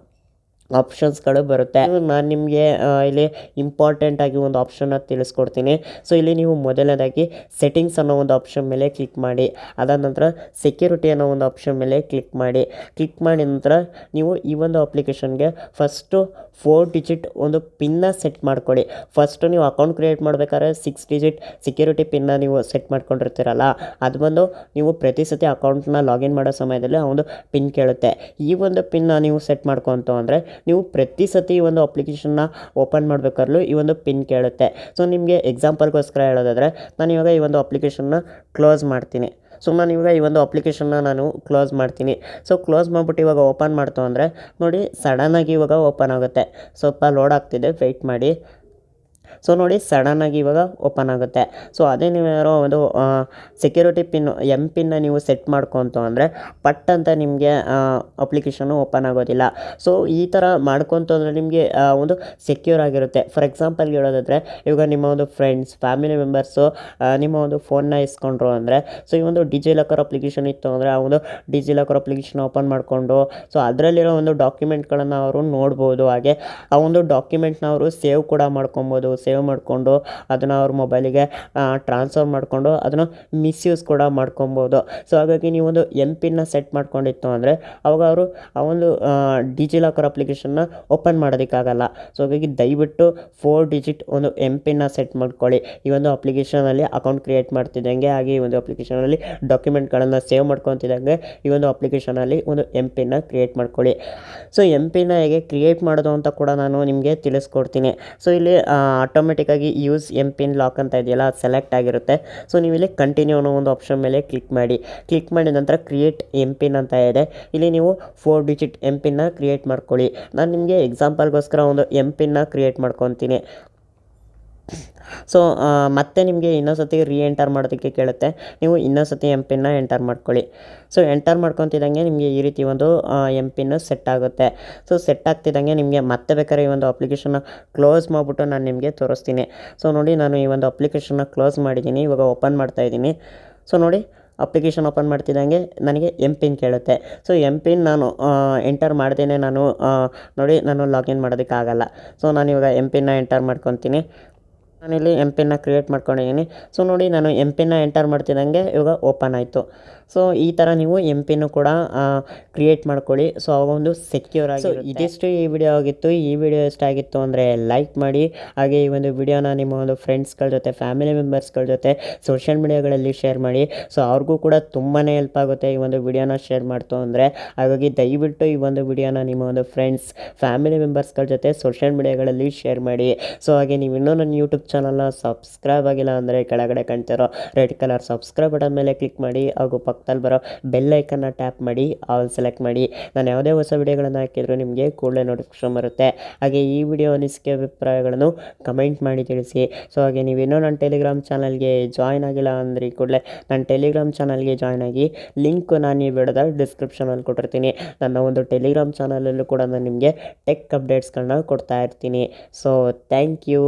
ಆಪ್ಷನ್ಸ್ಗಳು ಬರುತ್ತೆ. ನಾನು ನಿಮಗೆ ಇಲ್ಲಿ ಇಂಪಾರ್ಟೆಂಟಾಗಿ ಒಂದು ಆಪ್ಷನ್ನ ತಿಳಿಸ್ಕೊಡ್ತೀನಿ. ಸೊ ಇಲ್ಲಿ ನೀವು ಮೊದಲನೇದಾಗಿ ಸೆಟ್ಟಿಂಗ್ಸ್ ಅನ್ನೋ ಒಂದು ಆಪ್ಷನ್ ಮೇಲೆ ಕ್ಲಿಕ್ ಮಾಡಿ. ಅದಾದ ನಂತರ ಸೆಕ್ಯೂರಿಟಿ ಅನ್ನೋ ಒಂದು ಆಪ್ಷನ್ ಮೇಲೆ ಕ್ಲಿಕ್ ಮಾಡಿ. ಕ್ಲಿಕ್ ಮಾಡಿದ ನಂತರ ನೀವು ಈ ಒಂದು ಅಪ್ಲಿಕೇಶನ್ಗೆ ಫಸ್ಟು 4 ಡಿಜಿಟ್ ಒಂದು ಪಿನ್ನ ಸೆಟ್ ಮಾಡ್ಕೊಳ್ಳಿ. ಫಸ್ಟು ನೀವು ಅಕೌಂಟ್ ಕ್ರಿಯೇಟ್ ಮಾಡಬೇಕಾದ್ರೆ 6 ಡಿಜಿಟ್ ಸೆಕ್ಯೂರಿಟಿ ಪಿನ್ನ ನೀವು ಸೆಟ್ ಮಾಡ್ಕೊಂಡಿರ್ತೀರಲ್ಲ, ಅದು ಬಂದು ನೀವು ಪ್ರತಿ ಸತಿ ಅಕೌಂಟ್ನ ಲಾಗಿನ್ ಮಾಡೋ ಸಮಯದಲ್ಲಿ ಆ ಒಂದು ಪಿನ್ ಕೇಳುತ್ತೆ. ಈ ಒಂದು ಪಿನ್ನ ನೀವು ಸೆಟ್ ಮಾಡ್ಕೊತು ಅಂದರೆ ನೀವು ಪ್ರತಿ ಸತಿ ಈ ಒಂದು ಅಪ್ಲಿಕೇಶನ್ನ ಓಪನ್ ಮಾಡಬೇಕಾದ್ರೂ ಈ ಒಂದು ಪಿನ್ ಕೇಳುತ್ತೆ. ಸೊ ನಿಮಗೆ ಎಕ್ಸಾಂಪಲ್ಗೋಸ್ಕರ ಹೇಳೋದಾದರೆ ನಾನು ಇವಾಗ ಈ ಒಂದು ಅಪ್ಲಿಕೇಶನ್ನ ಕ್ಲೋಸ್ ಮಾಡ್ತೀನಿ. ಸೊ ನಾನು ಇವಾಗ ಈ ಒಂದು ಅಪ್ಲಿಕೇಶನ್ನ ನಾನು ಕ್ಲೋಸ್ ಮಾಡ್ತೀನಿ. ಸೊ ಕ್ಲೋಸ್ ಮಾಡಿಬಿಟ್ಟು ಇವಾಗ ಓಪನ್ ಮಾಡ್ತು ಅಂದರೆ ನೋಡಿ ಸಡನ್ನಾಗಿ ಇವಾಗ ಓಪನ್ ಆಗುತ್ತೆ. ಸ್ವಲ್ಪ ಲೋಡ್ ಆಗ್ತಿದೆ, ವೆಯ್ಟ್ ಮಾಡಿ. ಸೊ ನೋಡಿ ಸಡನ್ನಾಗಿ ಇವಾಗ ಓಪನ್ ಆಗುತ್ತೆ. ಸೊ ಅದೇ ನೀವು ಯಾರೋ ಒಂದು ಸೆಕ್ಯೂರಿಟಿ ಪಿನ್ ಪಿನ್ನ ನೀವು ಸೆಟ್ ಮಾಡ್ಕೊತು ಅಂದರೆ ಪಟ್ ಅಂತ ನಿಮಗೆ ಅಪ್ಲಿಕೇಶನ್ನು ಓಪನ್ ಆಗೋದಿಲ್ಲ. ಸೊ ಈ ಥರ ಮಾಡ್ಕೊತು ಅಂದರೆ ನಿಮಗೆ ಒಂದು ಸೆಕ್ಯೂರ್ ಆಗಿರುತ್ತೆ. ಫಾರ್ ಎಕ್ಸಾಂಪಲ್ ಹೇಳೋದಾದರೆ ಇವಾಗ ನಿಮ್ಮ ಒಂದು ಫ್ರೆಂಡ್ಸ್ ಫ್ಯಾಮಿಲಿ ಮೆಂಬರ್ಸು ನಿಮ್ಮ ಒಂದು ಫೋನ್ನ ಇಸ್ಕೊಂಡ್ರು ಅಂದರೆ, ಸೊ ಈ ಒಂದು ಡಿಜಿಲಾಕರ್ ಅಪ್ಲಿಕೇಶನ್ ಇತ್ತು ಅಂದರೆ ಆ ಒಂದು ಡಿಜಿಲಾಕರ್ ಅಪ್ಲಿಕೇಶನ್ ಓಪನ್ ಮಾಡಿಕೊಂಡು ಸೊ ಅದರಲ್ಲಿರೋ ಒಂದು ಡಾಕ್ಯುಮೆಂಟ್ಗಳನ್ನು ಅವರು ನೋಡ್ಬೋದು. ಹಾಗೆ ಆ ಒಂದು ಡಾಕ್ಯುಮೆಂಟ್ನ ಅವರು ಸೇವ್ ಕೂಡ ಮಾಡ್ಕೊಬೋದು. ಸೇವ್ ಮಾಡಿಕೊಂಡು ಅದನ್ನು ಅವ್ರ ಮೊಬೈಲಿಗೆ ಟ್ರಾನ್ಸ್ಫರ್ ಮಾಡಿಕೊಂಡು ಅದನ್ನು ಮಿಸ್ಯೂಸ್ ಕೂಡ ಮಾಡ್ಕೊಬೋದು. ಸೊ ಹಾಗಾಗಿ ನೀವು ಒಂದು ಪಿನ್ನ ಸೆಟ್ ಮಾಡ್ಕೊಂಡಿತ್ತು ಅಂದರೆ ಅವಾಗ ಅವರು ಆ ಒಂದು ಡಿಜಿಲಾಕರ್ ಅಪ್ಲಿಕೇಶನ್ನ ಓಪನ್ ಮಾಡೋದಕ್ಕಾಗಲ್ಲ. ಸೊ ಹಾಗಾಗಿ ದಯವಿಟ್ಟು 4 ಡಿಜಿಟ್ ಒಂದು ಪಿನ್ನ ಸೆಟ್ ಮಾಡ್ಕೊಳ್ಳಿ. ಈ ಒಂದು ಅಪ್ಲಿಕೇಶನಲ್ಲಿ ಅಕೌಂಟ್ ಕ್ರಿಯೇಟ್ ಮಾಡ್ತಿದ್ದಂಗೆ, ಹಾಗೆ ಈ ಒಂದು ಅಪ್ಲಿಕೇಶನಲ್ಲಿ ಡಾಕ್ಯುಮೆಂಟ್ಗಳನ್ನು ಸೇವ್ ಮಾಡ್ಕೊತಿದ್ದಂಗೆ ಈ ಒಂದು ಅಪ್ಲಿಕೇಶನಲ್ಲಿ ಒಂದು ಪಿನ್ನ ಕ್ರಿಯೇಟ್ ಮಾಡ್ಕೊಳ್ಳಿ. ಸೊ ಪಿನ್ನ ಹೇಗೆ ಕ್ರಿಯೇಟ್ ಮಾಡೋದು ಅಂತ ಕೂಡ ನಾನು ನಿಮಗೆ ತಿಳಿಸ್ಕೊಡ್ತೀನಿ. ಸೊ ಇಲ್ಲಿ ಆಟೋಮೆಟಿಕ್ಕಾಗಿ ಯೂಸ್ ಪಿನ್ ಲಾಕ್ ಅಂತ ಇದೆಯಲ್ಲ, ಅದು ಸೆಲೆಕ್ಟ್ ಆಗಿರುತ್ತೆ. ಸೊ ನೀವು ಇಲ್ಲಿ ಕಂಟಿನ್ಯೂ ಅನ್ನೋ ಒಂದು ಆಪ್ಷನ್ ಮೇಲೆ ಕ್ಲಿಕ್ ಮಾಡಿ. ಕ್ಲಿಕ್ ಮಾಡಿದ ನಂತರ ಕ್ರಿಯೇಟ್ ಪಿನ್ ಅಂತ ಇದೆ. ಇಲ್ಲಿ ನೀವು 4 ಡಿಜಿಟ್ ಪಿನ್ನ ಕ್ರಿಯೇಟ್ ಮಾಡ್ಕೊಳ್ಳಿ. ನಾನು ನಿಮಗೆ ಎಕ್ಸಾಂಪಲ್ಗೋಸ್ಕರ ಒಂದು ಪಿನ್ನ ಕ್ರಿಯೇಟ್ ಮಾಡ್ಕೊತೀನಿ. ಸೊ ಮತ್ತೆ ನಿಮಗೆ ಇನ್ನೊಂದು ಸತಿ ಎಂಟರ್ ಮಾಡೋದಕ್ಕೆ ಕೇಳುತ್ತೆ. ನೀವು ಇನ್ನೊಂದು ಸತಿ ಪಿನ್ನ ಎಂಟರ್ ಮಾಡ್ಕೊಳ್ಳಿ. ಸೊ ಎಂಟರ್ ಮಾಡ್ಕೊತಿದ್ದಂಗೆ ನಿಮಗೆ ಈ ರೀತಿ ಒಂದು ಪಿನ್ನು ಸೆಟ್ ಆಗುತ್ತೆ. ಸೊ ಸೆಟ್ ಆಗ್ತಿದ್ದಂಗೆ ನಿಮಗೆ ಮತ್ತೆ ಬೇಕಾದ್ರೆ ಈ ಒಂದು ಅಪ್ಲಿಕೇಶನ್ನ ಕ್ಲೋಸ್ ಮಾಡಿಬಿಟ್ಟು ನಾನು ನಿಮಗೆ ತೋರಿಸ್ತೀನಿ. ಸೊ ನೋಡಿ ನಾನು ಈ ಒಂದು ಅಪ್ಲಿಕೇಶನ್ನ ಕ್ಲೋಸ್ ಮಾಡಿದ್ದೀನಿ. ಇವಾಗ ಓಪನ್ ಮಾಡ್ತಾಯಿದ್ದೀನಿ. ಸೊ ನೋಡಿ ಅಪ್ಲಿಕೇಶನ್ ಓಪನ್ ಮಾಡ್ತಿದ್ದಂಗೆ ನನಗೆ ಪಿನ್ ಕೇಳುತ್ತೆ. ಸೊ ಪಿನ್ ನಾನು ಎಂಟರ್ ಮಾಡ್ದೇನೆ ನಾನು ನೋಡಿ ನಾನು ಲಾಗಿನ್ ಮಾಡೋದಕ್ಕಾಗಲ್ಲ. ಸೊ ನಾನು ಇವಾಗ ಪಿನ್ನ ಎಂಟರ್ ಮಾಡ್ಕೊತೀನಿ. ನಾನಿಲ್ಲಿ ಪಿನ್ನ ಕ್ರಿಯೇಟ್ ಮಾಡ್ಕೊಂಡಿದ್ದೀನಿ. ಸೊ ನೋಡಿ ನಾನು ಪಿನ್ನ ಎಂಟರ್ ಮಾಡ್ತಿದ್ದಂಗೆ ಇವಾಗ ಓಪನ್ ಆಯಿತು. ಸೊ ಈ ಥರ ನೀವು ಪಿನ್ನು ಕೂಡ ಕ್ರಿಯೇಟ್ ಮಾಡ್ಕೊಳ್ಳಿ. ಸೊ ಅವಾಗ ಒಂದು ಸೆಕ್ಯೂರ್ ಆಗಿ. ಸೊ ಇದಿಷ್ಟು ಈ ವಿಡಿಯೋ ಆಗಿತ್ತು. ಈ ವಿಡಿಯೋ ಇಷ್ಟ ಆಗಿತ್ತು ಅಂದರೆ ಲೈಕ್ ಮಾಡಿ. ಹಾಗೆ ಈ ಒಂದು ವಿಡಿಯೋನ ನಿಮ್ಮ ಒಂದು ಫ್ರೆಂಡ್ಸ್ಗಳ ಜೊತೆ ಫ್ಯಾಮಿಲಿ ಮೆಂಬರ್ಸ್ಗಳ ಜೊತೆ ಸೋಷಿಯಲ್ ಮೀಡಿಯಾಗಳಲ್ಲಿ ಶೇರ್ ಮಾಡಿ. ಸೊ ಅವ್ರಿಗೂ ಕೂಡ ತುಂಬಾ ಹೆಲ್ಪ್ ಆಗುತ್ತೆ ಈ ಒಂದು ವಿಡಿಯೋನ ಶೇರ್ ಮಾಡ್ತು ಅಂದರೆ. ಹಾಗಾಗಿ ದಯವಿಟ್ಟು ಈ ಒಂದು ವಿಡಿಯೋನ ನಿಮ್ಮ ಒಂದು ಫ್ರೆಂಡ್ಸ್ ಫ್ಯಾಮಿಲಿ ಮೆಂಬರ್ಸ್ಗಳ ಜೊತೆ ಸೋಷಿಯಲ್ ಮೀಡಿಯಾಗಳಲ್ಲಿ ಶೇರ್ ಮಾಡಿ. ಸೊ ಹಾಗೆ ನೀವು ಇನ್ನೂ ನನ್ನ ಯೂಟ್ಯೂಬ್ ಚಾನಲ್ನ ಸಬ್ಸ್ಕ್ರೈಬ್ ಆಗಿಲ್ಲ ಅಂದರೆ ಕೆಳಗಡೆ ಕಾಣ್ತಿರೋ ರೆಡ್ ಕಲರ್ ಸಬ್ಸ್ಕ್ರೈಬ್ ಬಟನ್ ಮೇಲೆ ಕ್ಲಿಕ್ ಮಾಡಿ. ಹಾಗೂ ಪಕ್ಕದಲ್ಲಿ ಬರೋ ಬೆಲ್ ಐಕನ್ನ ಟ್ಯಾಪ್ ಮಾಡಿ ಆಲ್ ಸೆಲೆಕ್ಟ್ ಮಾಡಿ. ನಾನು ಯಾವುದೇ ಹೊಸ ವಿಡಿಯೋಗಳನ್ನು ಹಾಕಿದರೂ ನಿಮಗೆ ಕೂಡಲೇ ನೋಟಿಫಿಕೇಶನ್ ಬರುತ್ತೆ. ಹಾಗೆ ಈ ವಿಡಿಯೋ ಅನಿಸಿಕೆ ಅಭಿಪ್ರಾಯಗಳನ್ನು ಕಮೆಂಟ್ ಮಾಡಿ ತಿಳಿಸಿ. ಸೊ ಹಾಗೆ ನೀವಿನ್ನೂ ನನ್ನ ಟೆಲಿಗ್ರಾಮ್ ಚಾನಲ್ಗೆ ಜಾಯ್ನ್ ಆಗಿಲ್ಲ ಅಂದರೆ ಕೂಡಲೇ ನನ್ನ ಟೆಲಿಗ್ರಾಮ್ ಚಾನಲ್ಗೆ ಜಾಯ್ನ್ ಆಗಿ. ಲಿಂಕ್ ನಾನು ಈ ವಿಡಿಯೋದ ಡಿಸ್ಕ್ರಿಪ್ಷನಲ್ಲಿ ಕೊಟ್ಟಿರ್ತೀನಿ. ನನ್ನ ಒಂದು ಟೆಲಿಗ್ರಾಮ್ ಚಾನಲಲ್ಲೂ ಕೂಡ ನಾನು ನಿಮಗೆ ಟೆಕ್ ಅಪ್ಡೇಟ್ಸ್ಗಳನ್ನ ಕೊಡ್ತಾ ಇರ್ತೀನಿ. So thank you.